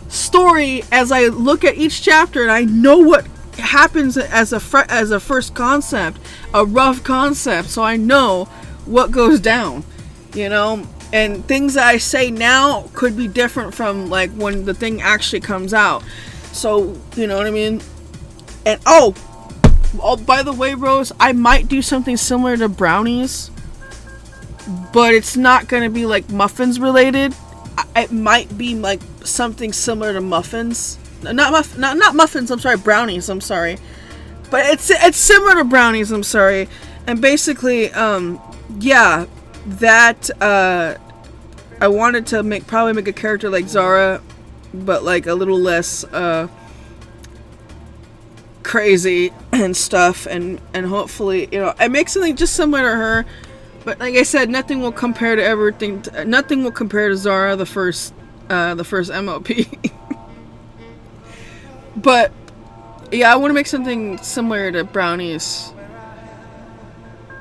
story as I look at each chapter, and I know what happens as a first concept, a rough concept, so I know what goes down, you know? And things that I say now could be different from, like, when the thing actually comes out. So, you know what I mean? And, oh, by the way, Rose, I might do something similar to brownies, but it's not going to be like muffins related. It might be like something similar to muffins. Not muffins, I'm sorry, brownies, I'm sorry. But it's similar to brownies, I'm sorry. And basically, yeah, that I wanted to probably make a character like Zara, but like a little less crazy and stuff, and hopefully, you know, I make something just similar to her, but like I said, nothing will compare to everything. Nothing will compare to Zara, the first MLP. But yeah, I want to make something similar to brownies.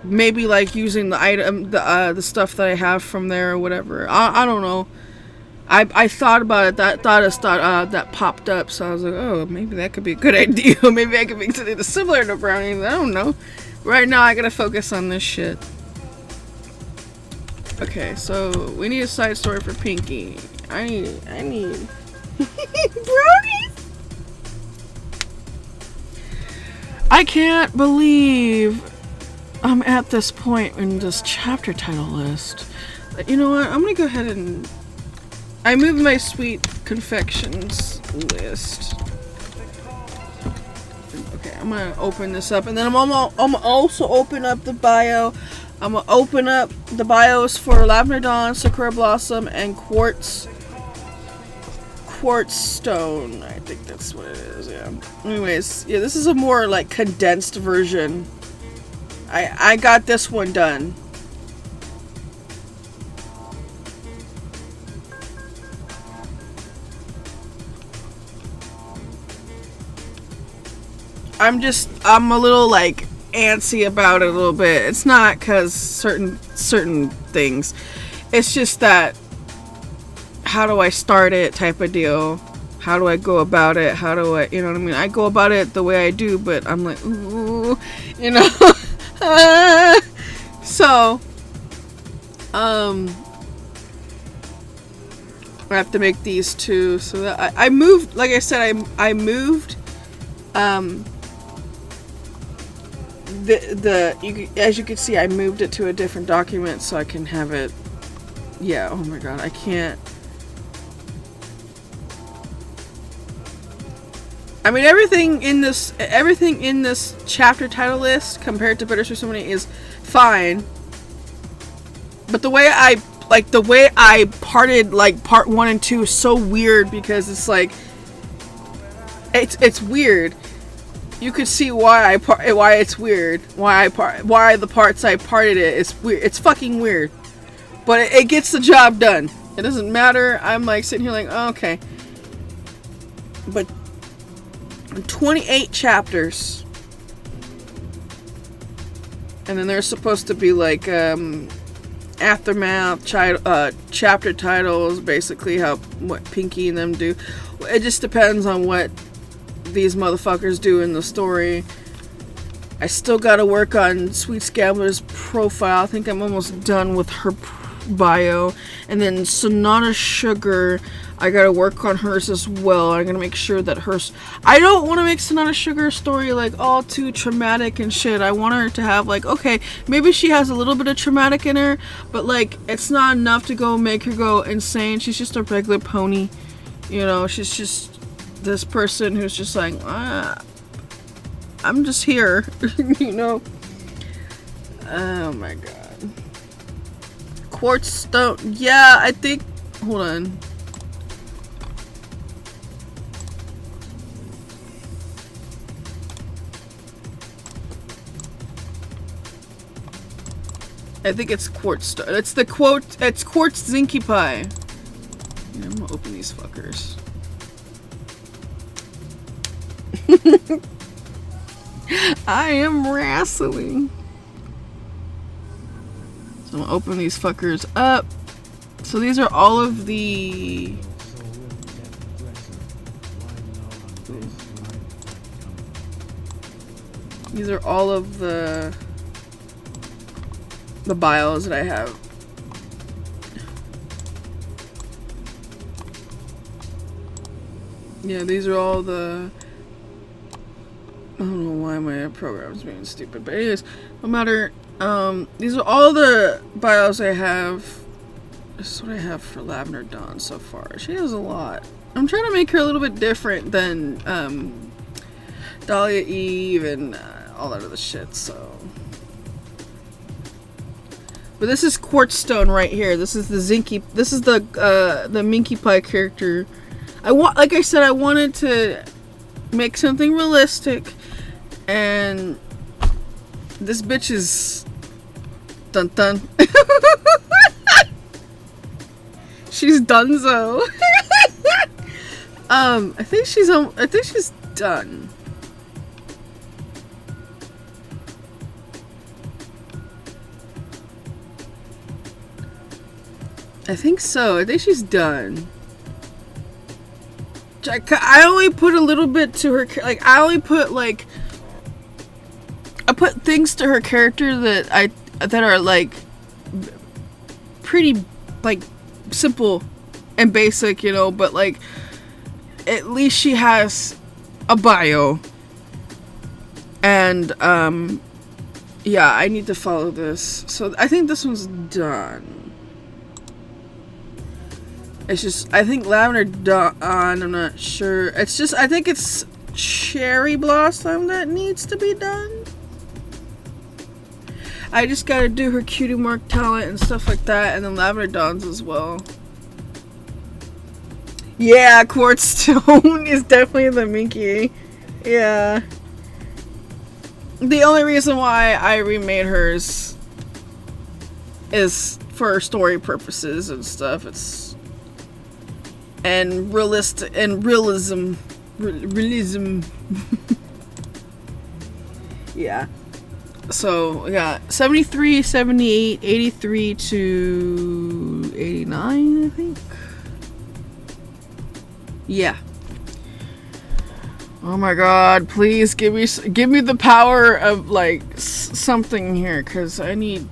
maybe like using the item, the stuff that I have from there or whatever. I don't know. I thought about it. That that popped up, so I was like, oh, maybe that could be a good idea. Maybe I could make something similar to brownies. I don't know. Right now, I gotta focus on this shit. Okay, so we need a side story for Pinky. I need brownies. I can't believe I'm at this point in this chapter title list. You know what? I'm gonna go ahead and I moved my sweet confections list. Okay, I'm gonna open this up, and then I'm also open up the bio. I'm gonna open up the bios for Lavender Dawn, Sakura Blossom, and Quartz Stone. I think that's what it is. Yeah. Anyways, yeah, this is a more like condensed version. I got this one done. I'm a little like antsy about it a little bit. It's not because certain things. It's just that how do I start it type of deal. How do I go about it? How do I, you know what I mean? I go about it the way I do, but I'm like, ooh, you know. So, I have to make these two. So that I moved, like I said, I moved, as you can see, I moved it to a different document so I can have it. Yeah, oh my god, I can't. I mean, everything in this chapter title list compared to Bittersweet Symphony is fine. But the way I parted like part 1 and 2 is so weird because it's like it's weird. You could see why it's weird. Why the parts I parted it is weird. It's fucking weird. But it gets the job done. It doesn't matter. I'm like sitting here like, oh, okay. But 28 chapters. And then there's supposed to be like aftermath chapter titles, basically what Pinky and them do. It just depends on what these motherfuckers do in the story. I still gotta work on Sweet Scambler's profile. I think I'm almost done with her bio. And then Sonata Sugar, I gotta work on hers as well. I'm gonna make sure that hers, I don't want to make Sonata Sugar's story like all too traumatic and shit. I want her to have like, okay, maybe she has a little bit of traumatic in her, but like it's not enough to go make her go insane. She's just a regular pony, you know. She's just this person who's just like, I'm just here, you know. Oh my god. Quartz Stone, yeah, I think, hold on. I think it's Quartz Stone. It's Quartz Zinky Pie. Yeah, I'm gonna open these fuckers. I am wrestling. So I'm gonna open these fuckers up. So these are all of the bios that I have. Yeah, these are all the, I don't know why my program's being stupid, but anyways, no matter. These are all the bios I have. This is what I have for Lavender Dawn so far. She has a lot. I'm trying to make her a little bit different than Dahlia Eve and all that other shit. So, but this is Quartz Stone right here. This is the Zinky. This is the Minky Pie character. Like I said, I wanted to make something realistic, and this bitch is dun dun. She's donezo. I think she's done. I think so. I think she's done. I only put a little bit to her, like, I put things to her character that are, like, pretty, like, simple and basic, you know, but, like, at least she has a bio. And, yeah, I need to follow this. So, I think this one's done. It's just, I think Lavender Dawn, I'm not sure. It's just, I think it's Cherry Blossom that needs to be done. I just gotta do her Cutie Mark talent and stuff like that, and then Lavender Dawn's as well. Yeah, Quartz Stone is definitely the Minky. Yeah. The only reason why I remade hers is for story purposes and stuff. And realism. Yeah. So, yeah, 73, 78, 83 to 89, I think. Yeah. Oh my god, please give me the power of, like, something here, because I need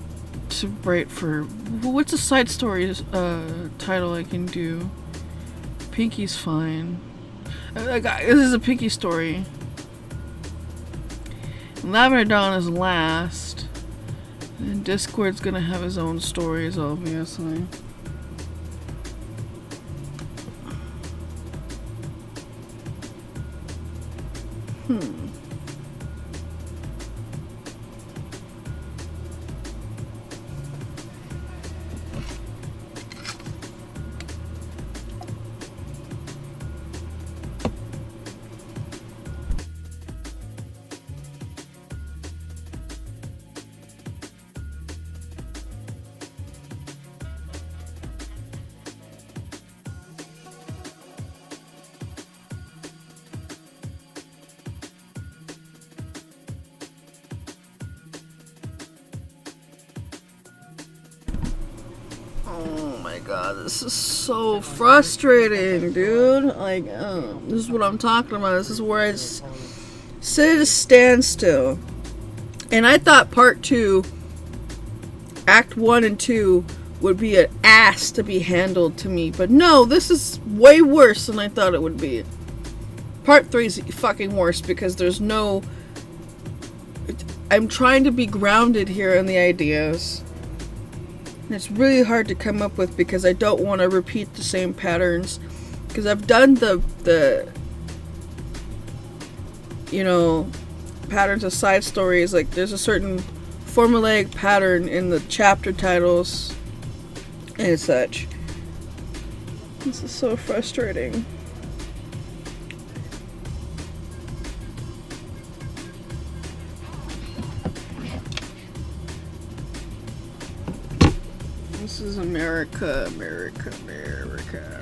to write for... What's a side story title I can do? Pinky's fine. This is a Pinky story. Lavender Dawn is last. And Discord's gonna have his own stories, obviously. Oh my god, this is so frustrating, dude. Like, this is what I'm talking about. This is where I just sit at a standstill. And I thought part 2, Act 1 and 2, would be an ass to be handled to me. But no, this is way worse than I thought it would be. Part 3 is fucking worse because there's no... I'm trying to be grounded here in the ideas. And it's really hard to come up with because I don't want to repeat the same patterns. Because I've done the you know, patterns of side stories. Like, there's a certain formulaic pattern in the chapter titles and such. This is so frustrating. This is America, America, America.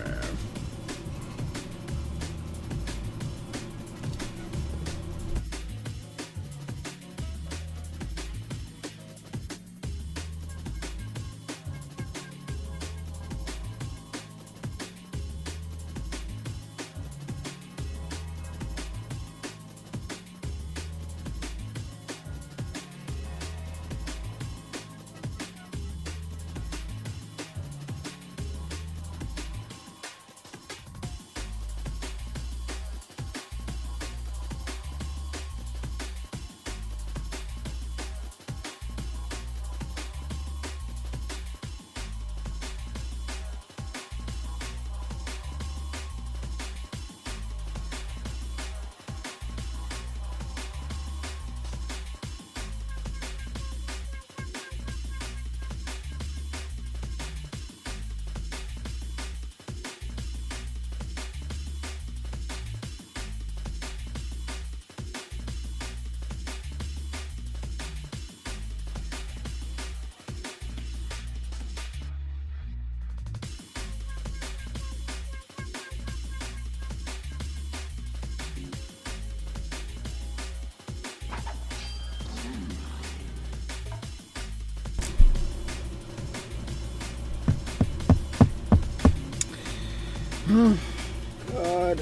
God.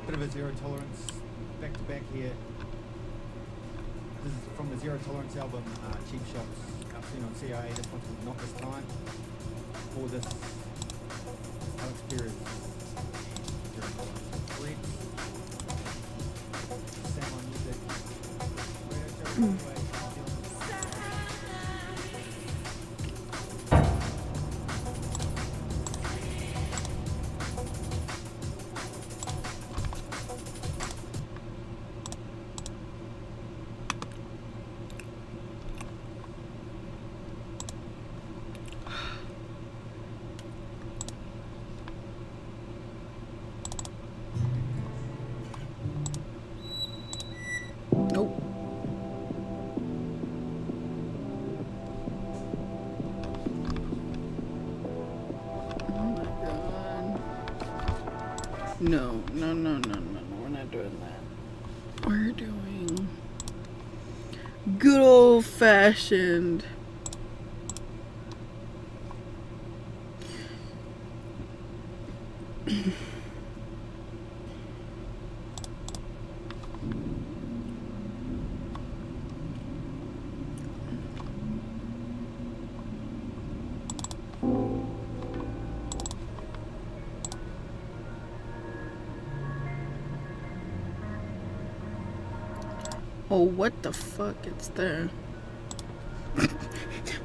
Bit of a zero tolerance back to back here. This is from the Zero Tolerance album, Cheap Shots, out soon on CIA. This one's called Not This Time. For this, Alex Perez, Zero Tolerance. Great. Sam on music. Radio show, anyway. Nope. Oh my God. No, no, no, no, no, no. We're not doing that. We're doing good old fashioned. Oh, what the fuck? It's there.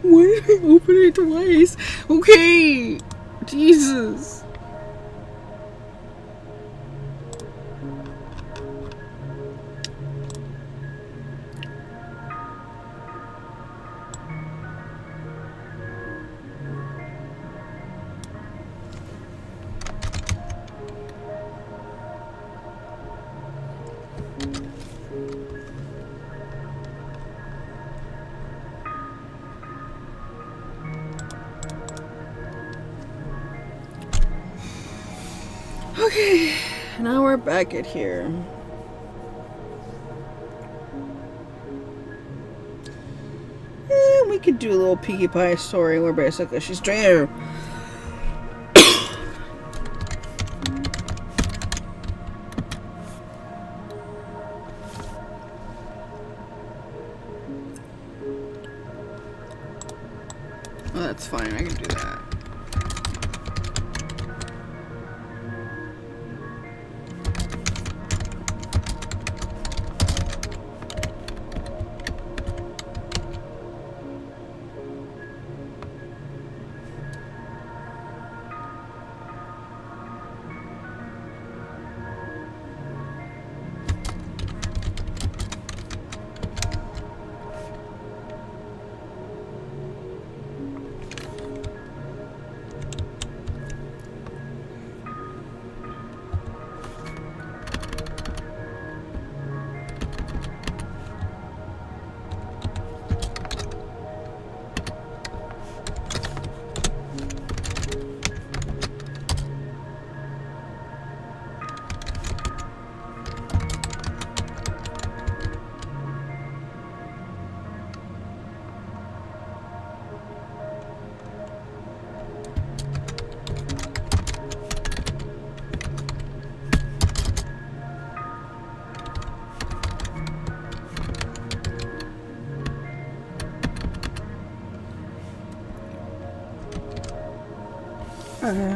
Why did I open it twice? Okay. Jesus. Okay, now we're back at here. We could do a little Pinkie Pie story where basically she's there. Oh, that's fine, I can do that. Okay.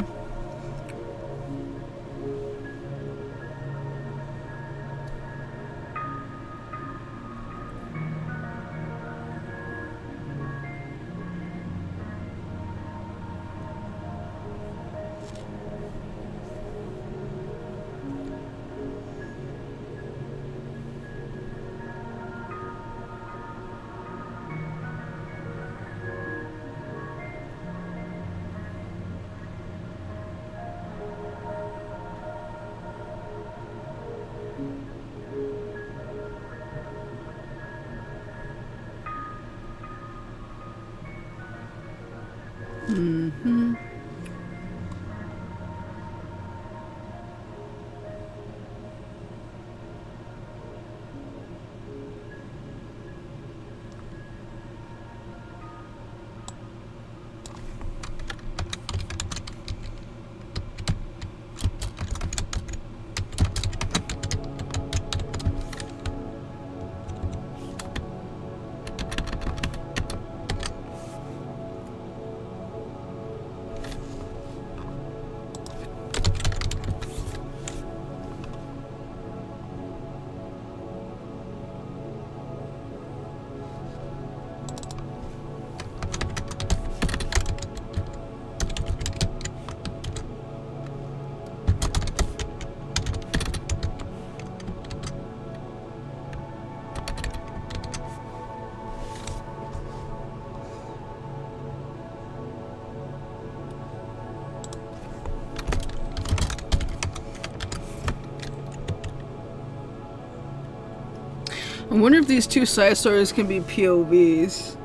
I wonder if these two side stories can be POVs.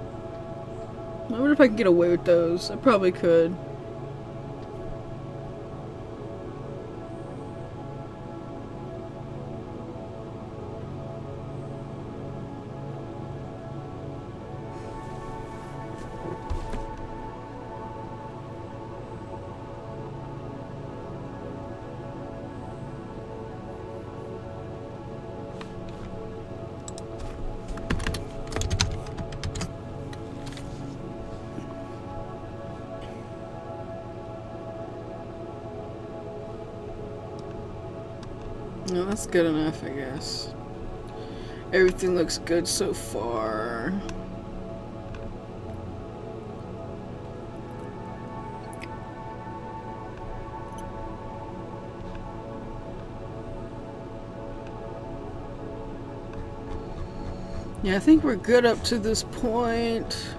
I wonder if I can get away with those. I probably could. No, that's good enough, I guess. Everything looks good so far. Yeah, I think we're good up to this point.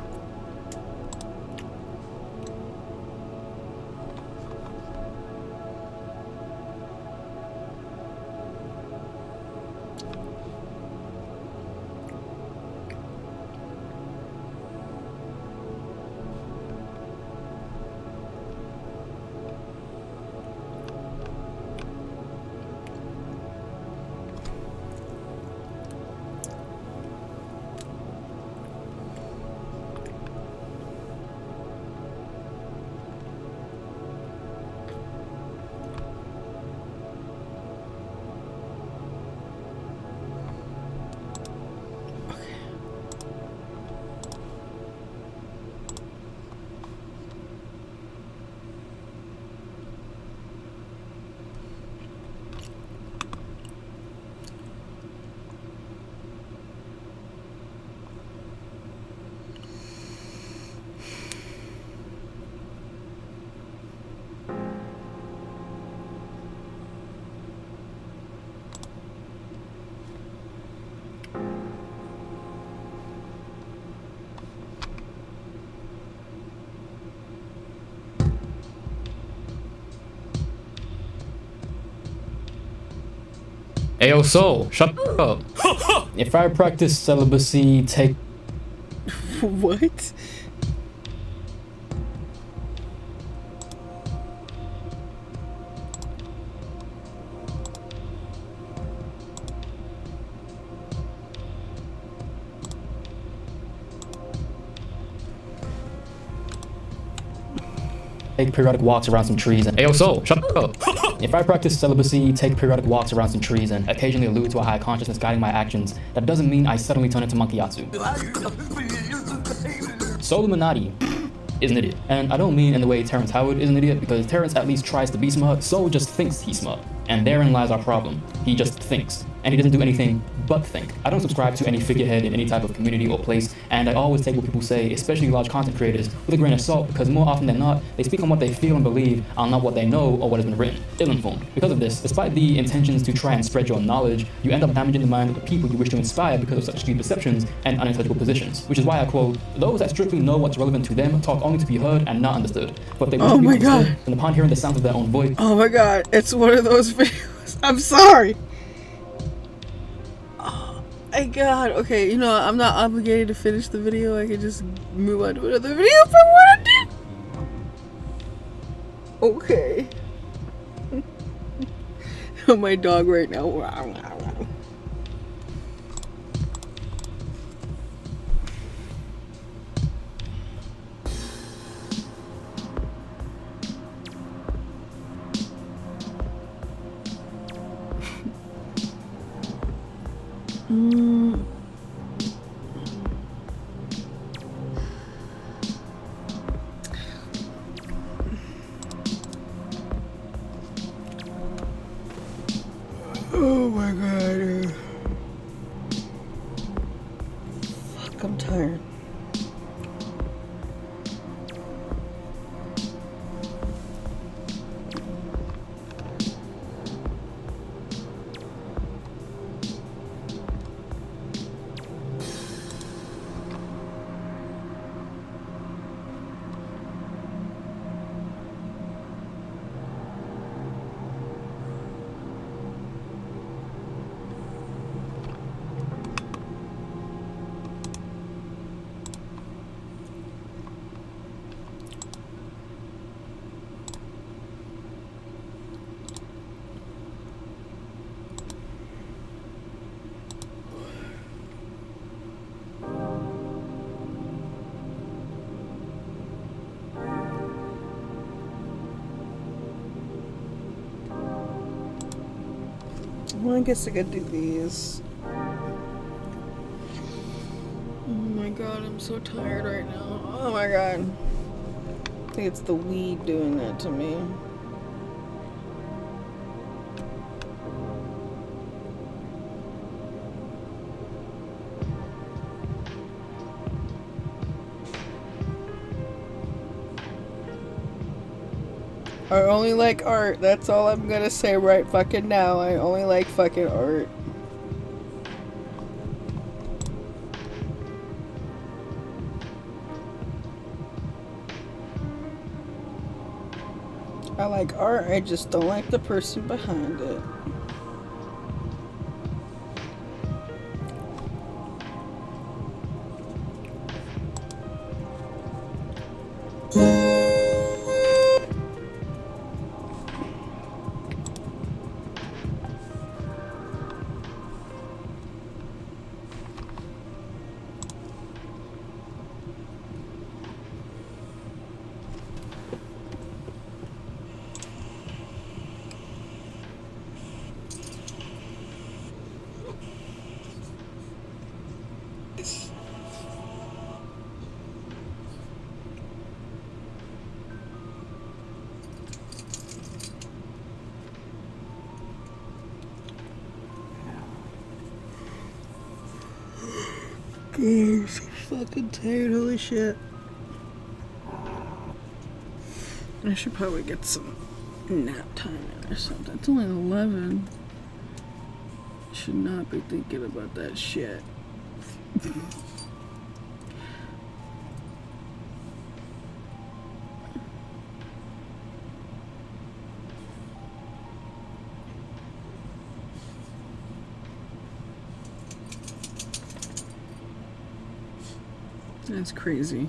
Ayo, Soul, shut up. If I practice celibacy, take... What? Take periodic walks around some trees and... Ayo, Soul, shut up. If I practice celibacy, take periodic walks around some trees and occasionally allude to a high consciousness guiding my actions, that doesn't mean I suddenly turn into Monkeyatsu. Soul Illuminati is an idiot. And I don't mean in the way Terrence Howard is an idiot, because Terrence at least tries to be smart. Soul just thinks he's smart. And therein lies our problem. He just thinks. And he doesn't do anything but think. I don't subscribe to any figurehead in any type of community or place, and I always take what people say, especially large content creators, with a grain of salt, because more often than not, they speak on what they feel and believe, on not what they know or what has been written. Ill-informed. Because of this, despite the intentions to try and spread your knowledge, you end up damaging the mind of the people you wish to inspire because of such skewed perceptions and unintelligible positions. Which is why I quote, "Those that strictly know what's relevant to them talk only to be heard and not understood. But they want to be understood, and upon hearing the sound of their own voice..." Oh my god, it's one of those videos. I'm sorry. My god. Okay, you know, I'm not obligated to finish the video. I can just move on to another video if I wanted to. Okay. My dog right now. Oh my god. Fuck, I'm tired. Well, I guess I could do these. Oh my god, I'm so tired right now. Oh my god. I think it's the weed doing that to me. I only like art. That's all I'm gonna say right fucking now. I only like fucking art. I like art, I just don't like the person behind it. God, I'm so fucking tired, holy shit. I should probably get some nap time in or something. It's only 11. Should not be thinking about that shit. That's crazy.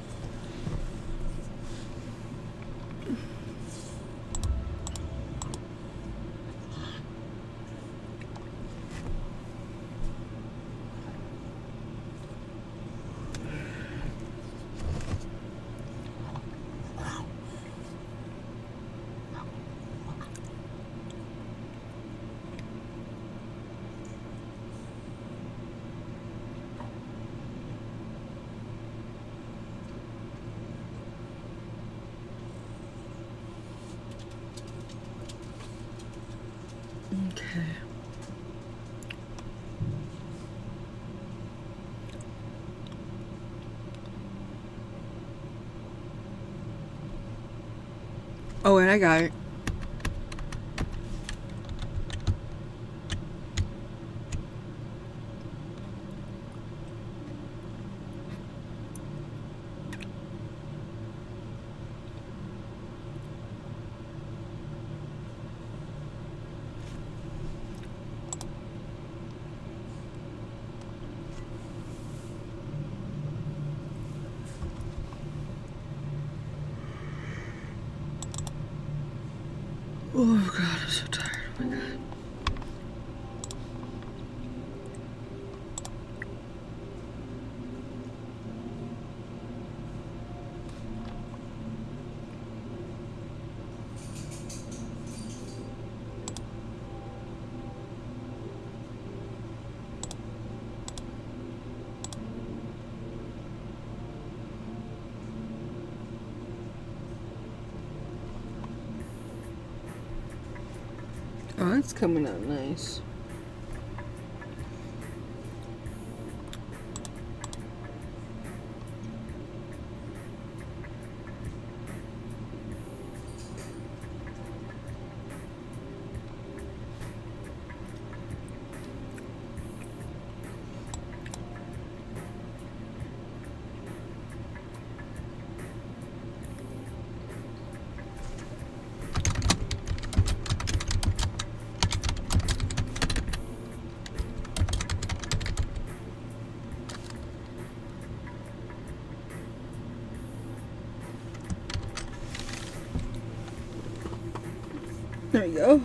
Okay. Oh, and I got it. Oh god, I'm so tired. Oh my god. Oh, it's coming out nice. There you go.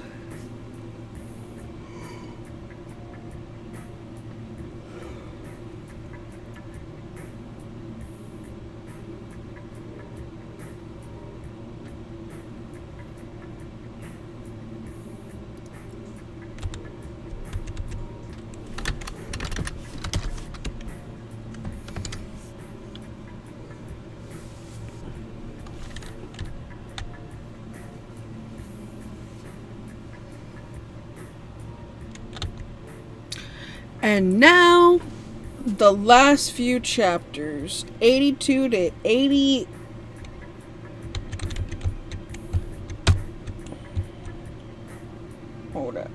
And now, the last few chapters, 82 to 80. Hold up.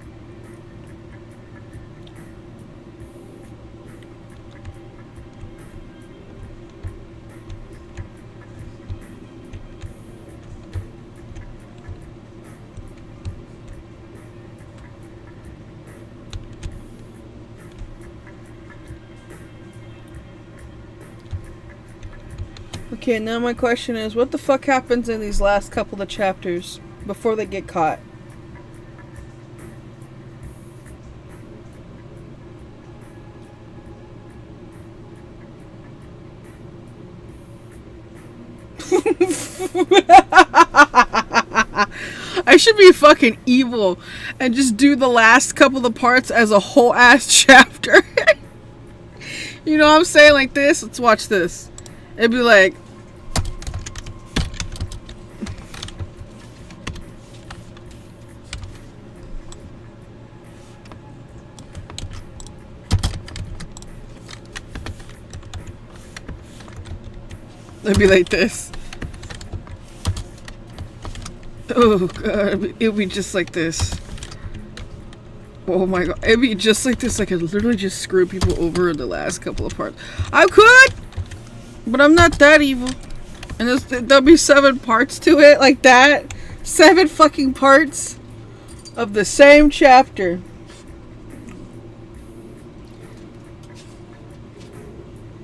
Okay, now my question is, what the fuck happens in these last couple of chapters before they get caught? I should be fucking evil and just do the last couple of parts as a whole ass chapter. You know what I'm saying? Like this? Let's watch this. It'd be like, it'd be like this. Oh god, it'd be just like this. Oh my god, it'd be just like this. I could literally just screw people over in the last couple of parts. I could, but I'm not that evil. And there'll be 7 parts to it, like that. 7 fucking parts of the same chapter.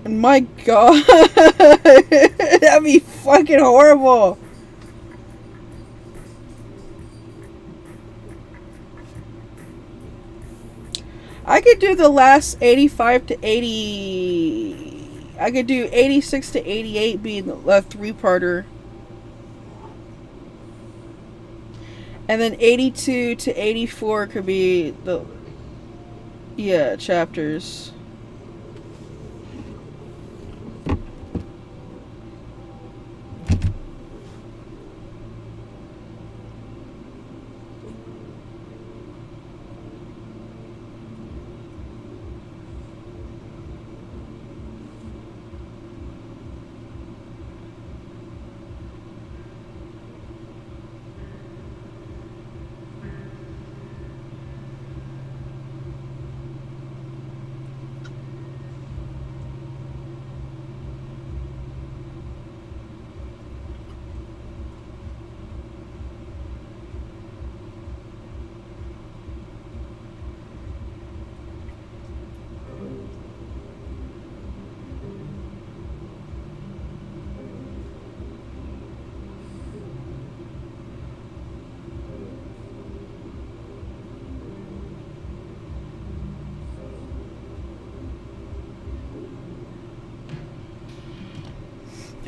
And my god, that'd be fucking horrible. I could do the last 85 to 80. I could do 86 to 88 being the 3-parter. And then 82 to 84 could be the, yeah, chapters.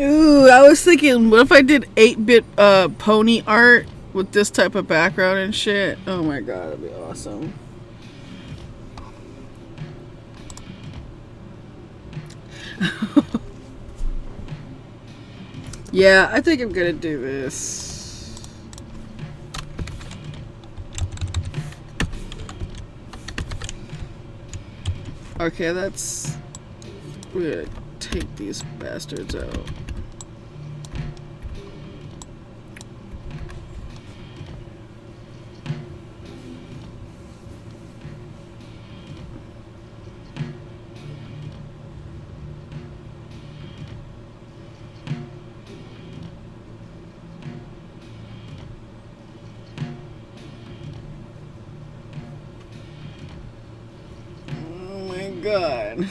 Ooh, I was thinking, what if I did 8-bit pony art with this type of background and shit? Oh my god, that'd be awesome. Yeah, I think I'm gonna do this. Okay, that's... we're gonna take these bastards out. Oh my god.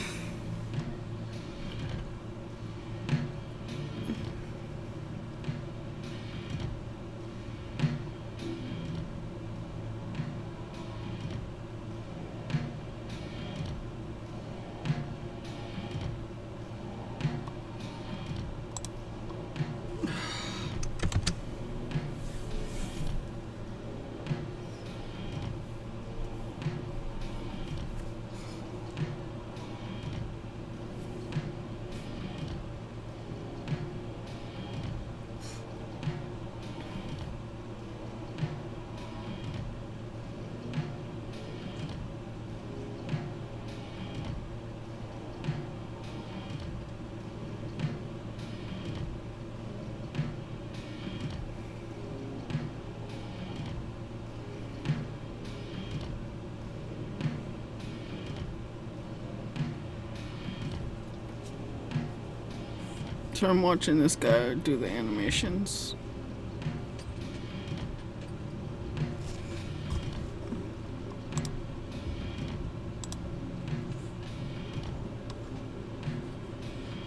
So I'm watching this guy do the animations.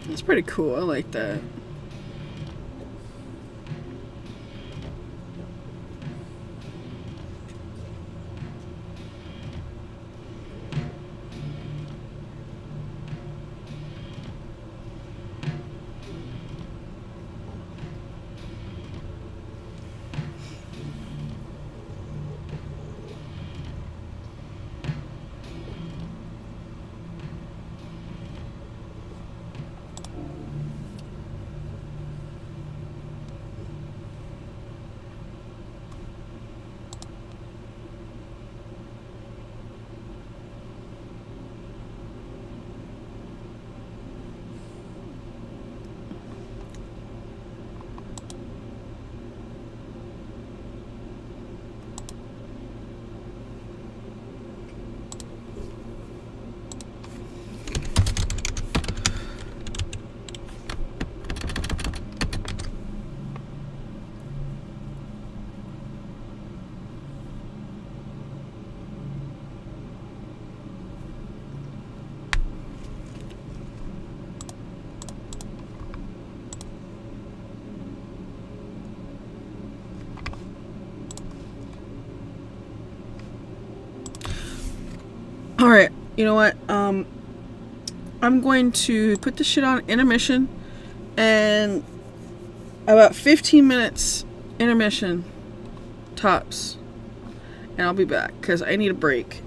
It's pretty cool. I like that. Alright, you know what? I'm going to put this shit on intermission, and about 15 minutes intermission tops, and I'll be back because I need a break.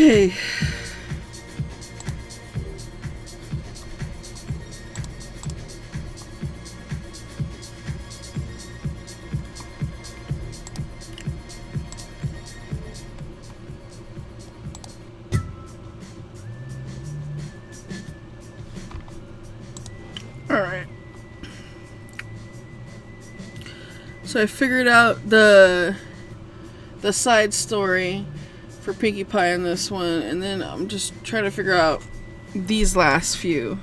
Okay. Alright. So I figured out the side story for Pinkie Pie in this one, and then I'm just trying to figure out these last few.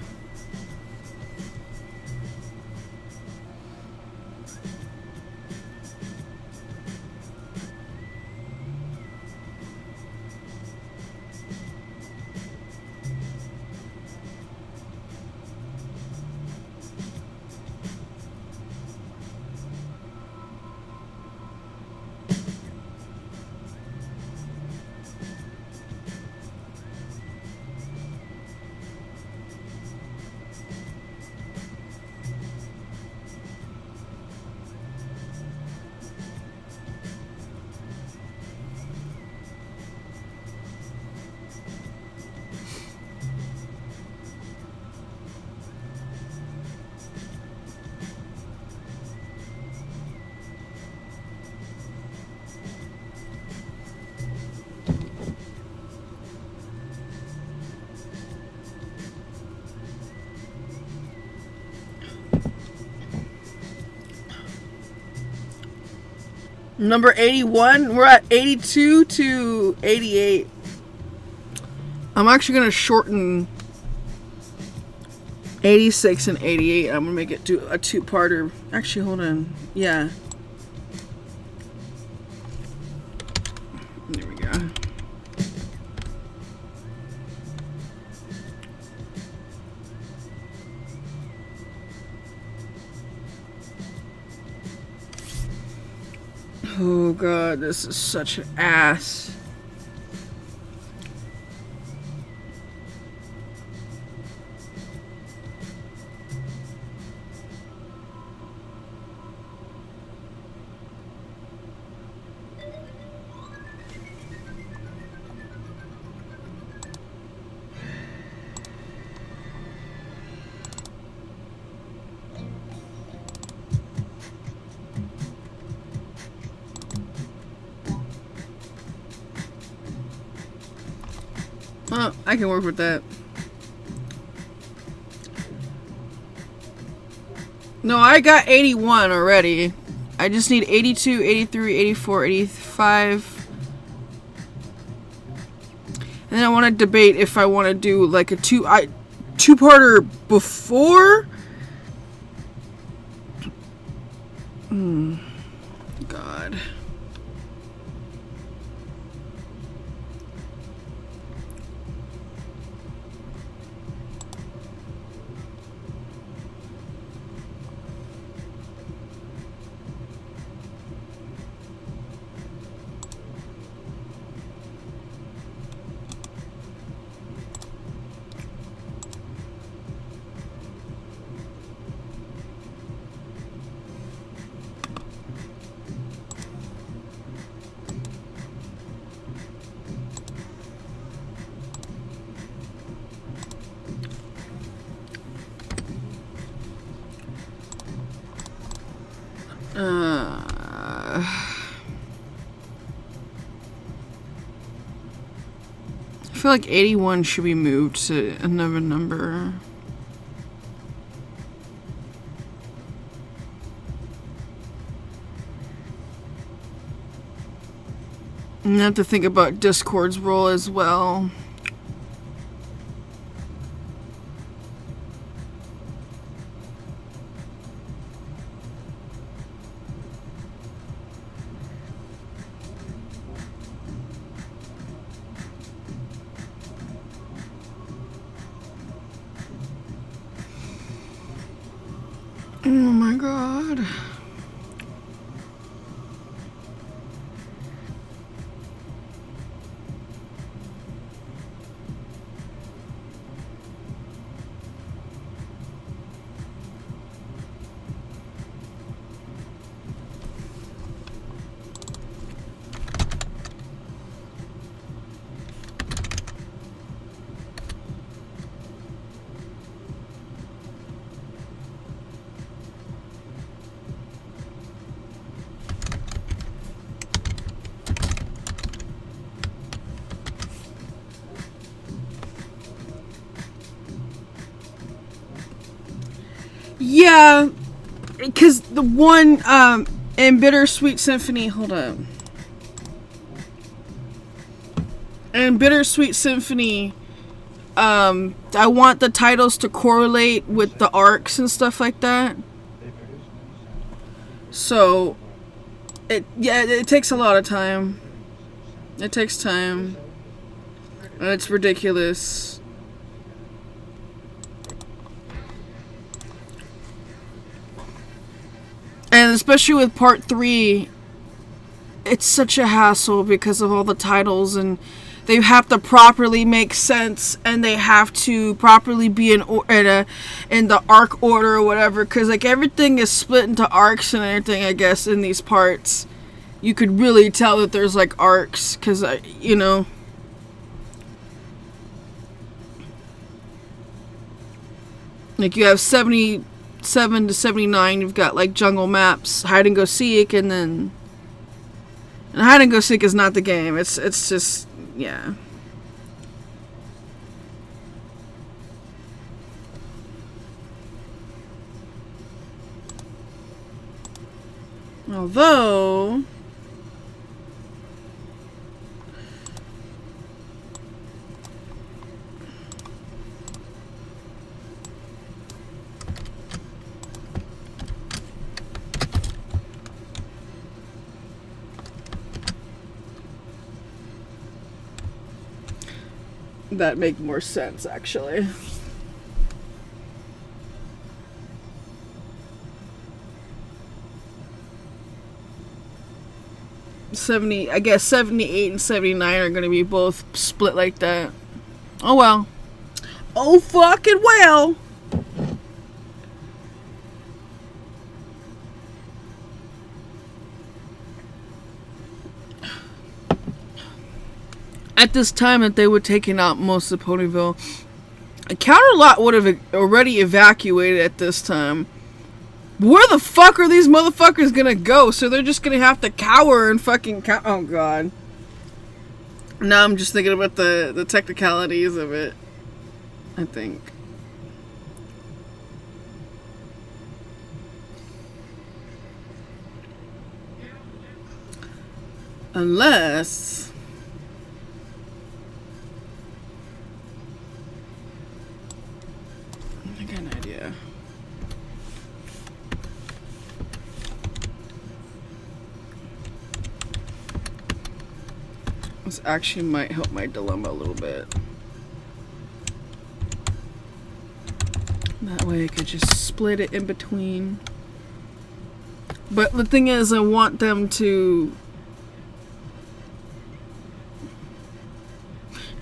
Number 81. We're at 82 to 88. I'm actually going to shorten 86 and 88. I'm going to make it do a two-parter. Actually, hold on. Yeah. There we go. Oh god, this is such an ass. Oh, I can work with that. No, I got 81 already. I just need 82, 83, 84, 85. And then I want to debate if I want to do like a two-parter before. God. I feel like 81 should be moved to another number. And I have to think about Discord's role as well. Oh my god. Yeah, because the one in Bittersweet Symphony, hold on. In Bittersweet Symphony, I want the titles to correlate with the arcs and stuff like that. So, it takes a lot of time. It takes time. And it's ridiculous. And especially with part 3, it's such a hassle because of all the titles, and they have to properly make sense, and they have to properly be in the arc order or whatever, because like everything is split into arcs and everything, I guess, in these parts. You could really tell that there's like arcs, because, you know. Like you have 77 to 79, you've got like jungle maps, hide and go seek, and then hide and go seek is not the game. It's just, yeah. Although that make more sense, actually. I guess 78 and 79 are gonna be both split like that. Oh well. Oh fucking well. At this time that they would taken out most of Ponyville, a counter lot would have already evacuated at this time. Where the fuck are these motherfuckers gonna go? So they're just gonna have to cower and fucking oh god. Now I'm just thinking about the technicalities of it, I think. Unless I got an idea. This actually might help my dilemma a little bit. That way I could just split it in between. But the thing is, I want them to...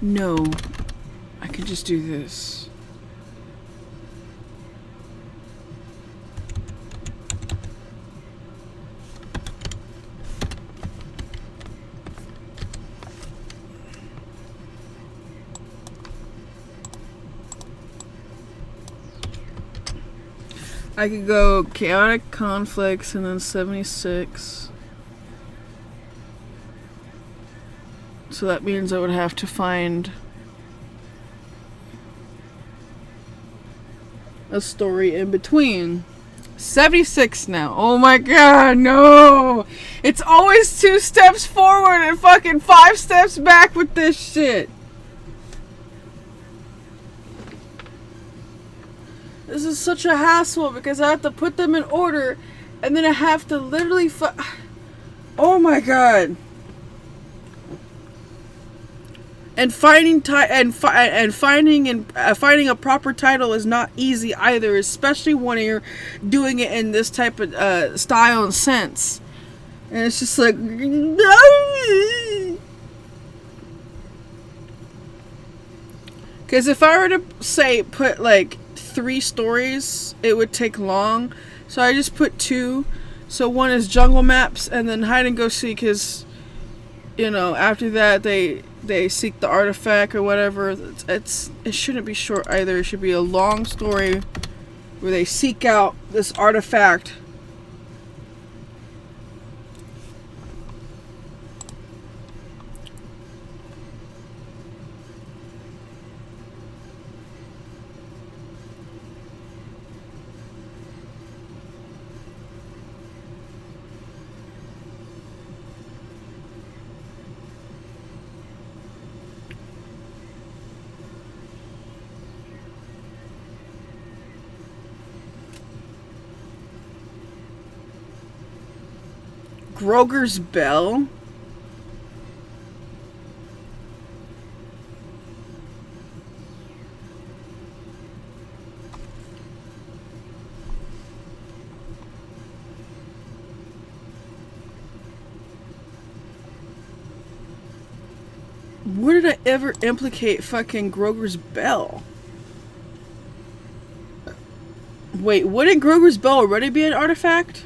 No. I could just do this. I could go chaotic conflicts and then 76. So that means I would have to find a story in between. 76 now. Oh my god, no! It's always 2 steps forward and fucking 5 steps back with this shit. This is such a hassle because I have to put them in order and then I have to literally oh my god. And finding a proper title is not easy either, especially when you're doing it in this type of style and sense. And it's just like because if I were to say put like 3 stories, it would take long. So I just put 2. So one is jungle maps and then hide and go seek is, you know, after that they seek the artifact or whatever. It shouldn't be short either. It should be a long story where they seek out this artifact. Groger's Bell? Where did I ever implicate fucking Groger's Bell? Wait, wouldn't Groger's Bell already be an artifact?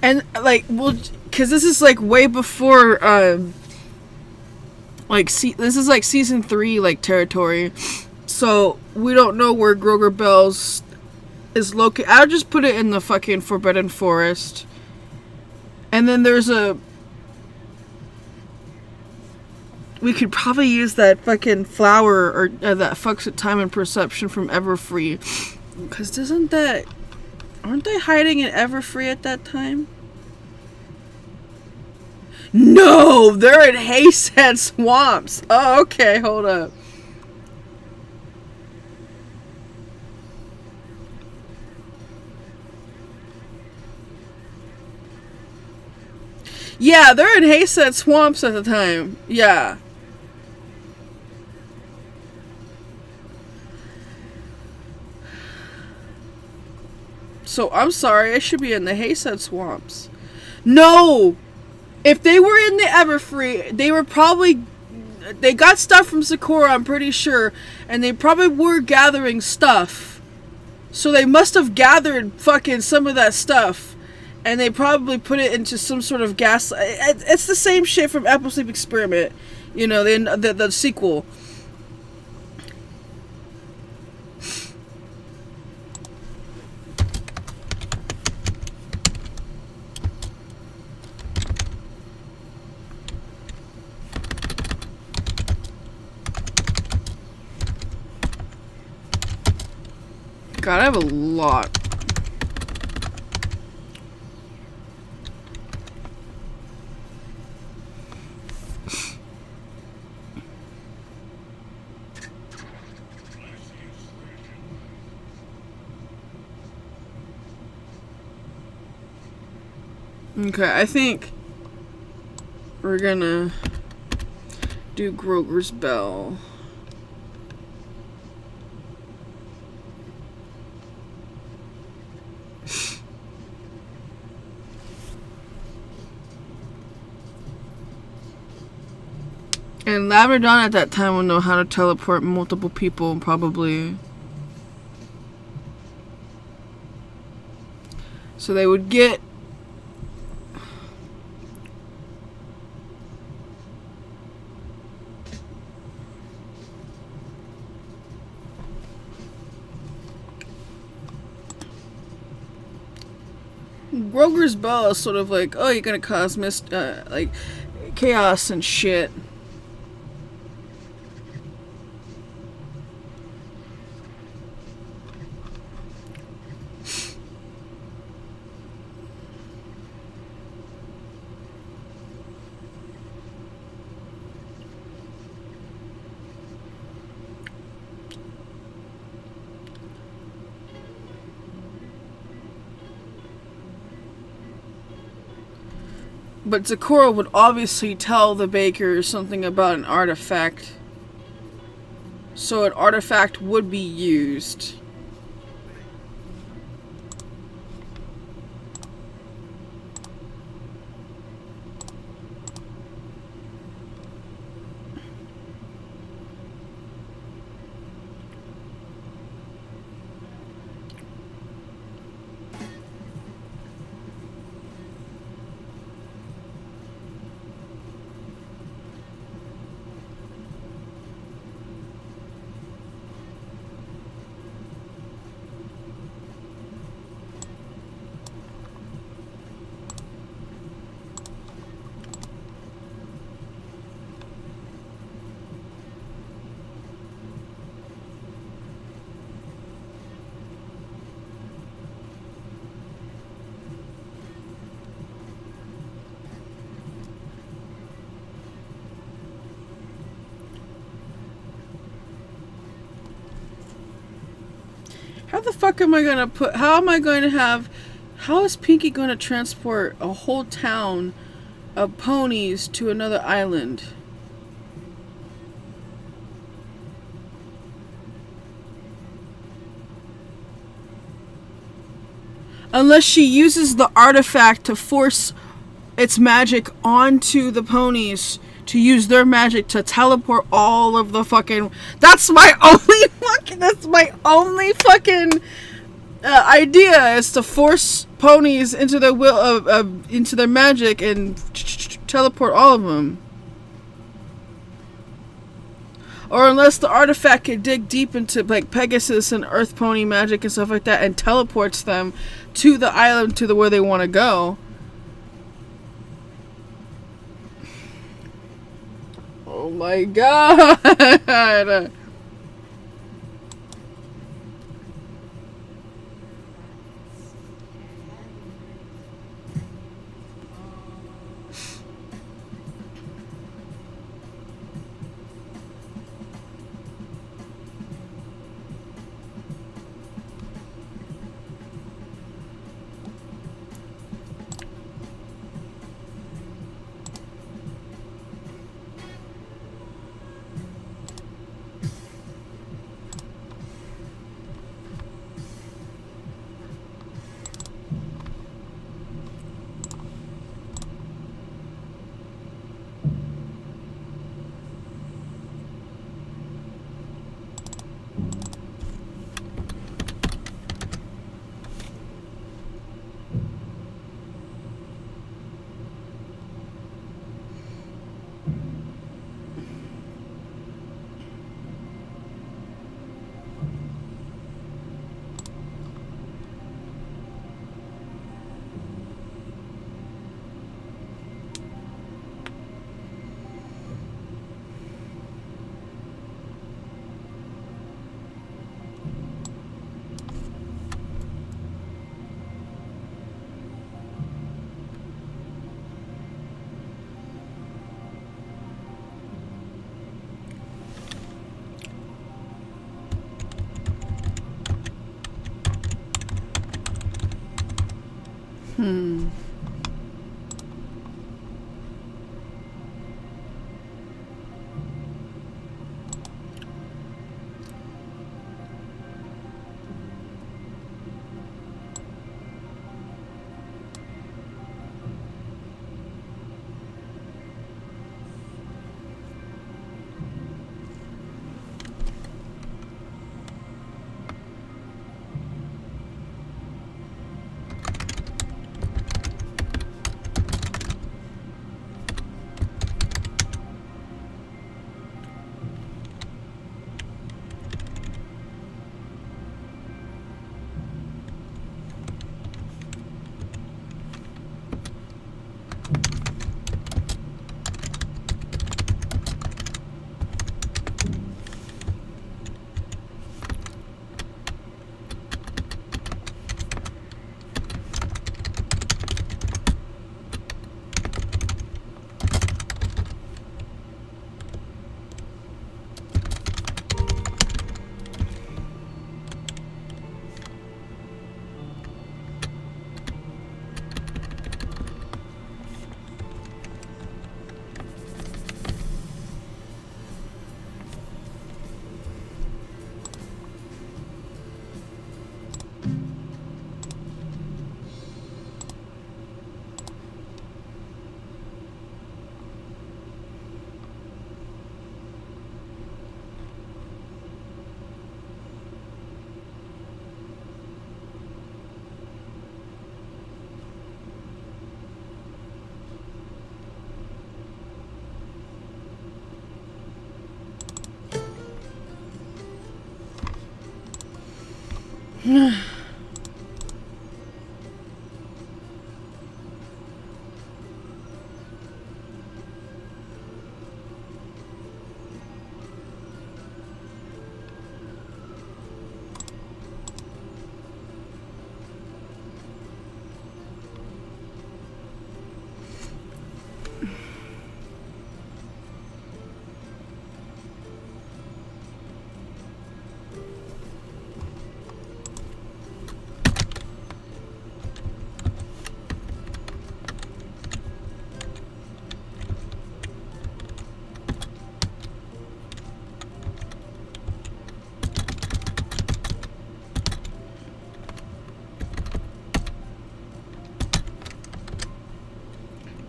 And, like, well, because this is, like, way before, this is, like, Season 3, like, territory. So, we don't know where Groger Bell's is located. I'll just put it in the fucking Forbidden Forest. And then there's we could probably use that fucking flower, or that fucks with time and perception from Everfree. Because aren't they hiding in Everfree at that time? No, they're in Hayset Swamps. Oh, okay, hold up. Yeah, they're in Hayset Swamps at the time. Yeah. So, I'm sorry, I should be in the Hayset Swamps. No! If they were in the Everfree, they got stuff from Sakura, I'm pretty sure, and they probably were gathering stuff. So they must have gathered fucking some of that stuff, and they probably put it into some sort of gas. It's the same shit from Apple Sleep Experiment, you know, the sequel. God, I have a lot. Okay, I think we're gonna do Groger's Bell. And Labradon at that time would know how to teleport multiple people, probably. So they would get... Groger's Bell is sort of like, oh, you're gonna cause like, chaos and shit. But Sakura would obviously tell the baker something about an artifact. So an artifact would be used. the fuck am I gonna put? How am I going to have? How is Pinky going to transport a whole town of ponies to another island? Unless she uses the artifact to force its magic onto the ponies to use their magic to teleport all of the fucking... That's my only fucking idea, is to force ponies into their into their magic and teleport all of them. Or unless the artifact can dig deep into like Pegasus and Earth Pony magic and stuff like that and teleports them to the island to where they want to go. Oh my god!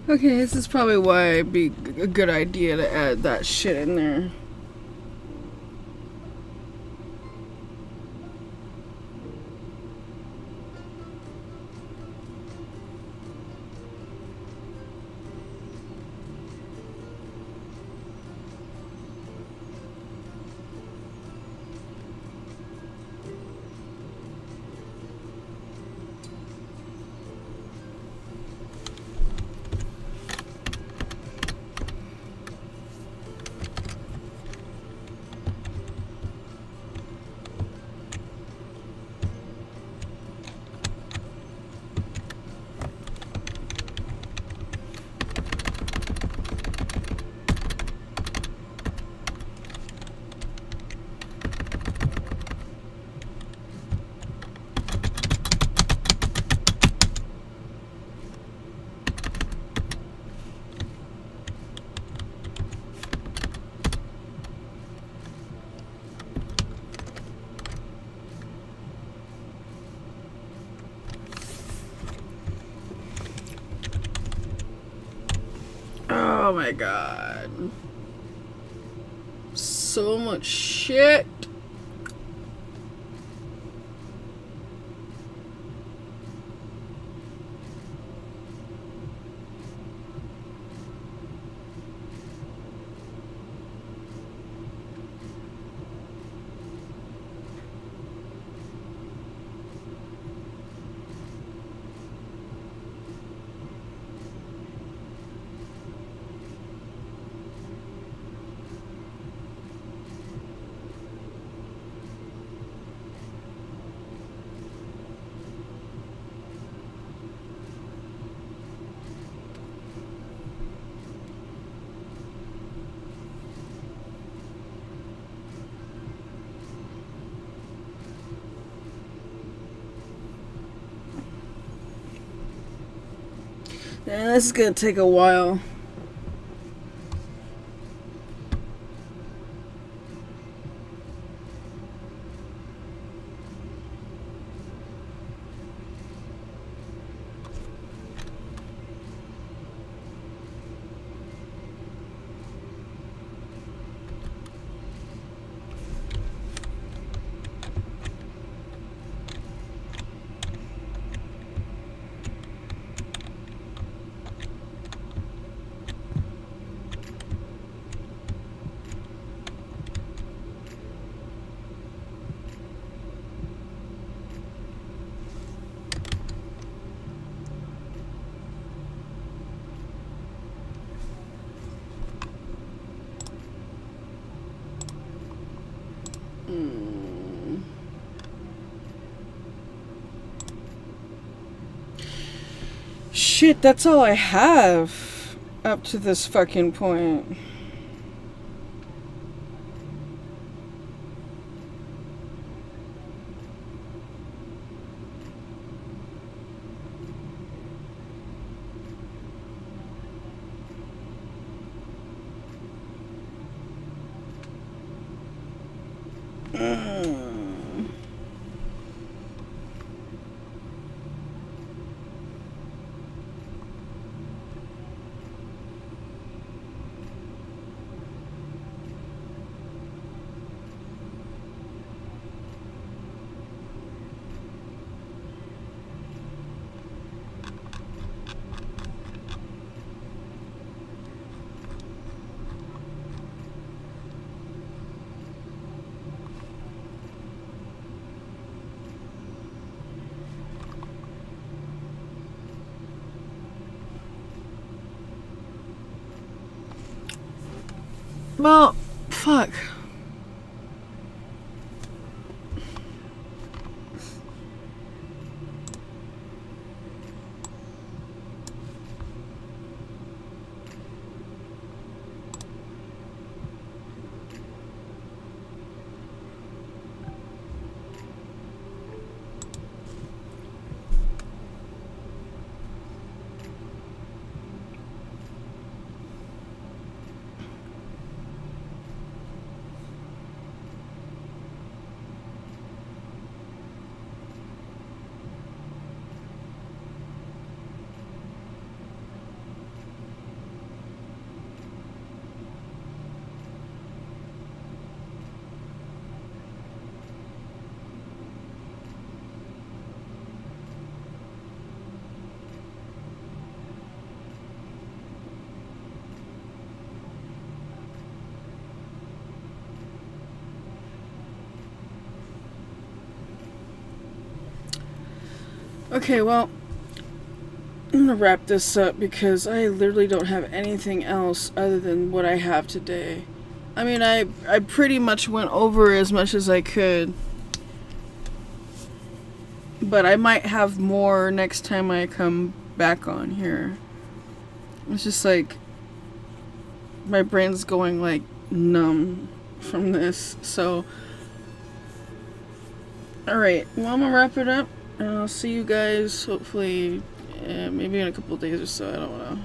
Okay, this is probably why it'd be a good idea to add that shit in there. Oh my god. So much shit. Yeah, this is gonna take a while. Shit, that's all I have up to this fucking point. Well, fuck. Okay, well, I'm gonna wrap this up because I literally don't have anything else other than what I have today. I mean, I pretty much went over as much as I could. But I might have more next time I come back on here. It's just like my brain's going like numb from this. So, alright, well, I'm gonna wrap it up. And I'll see you guys hopefully maybe in a couple days or so. I don't know.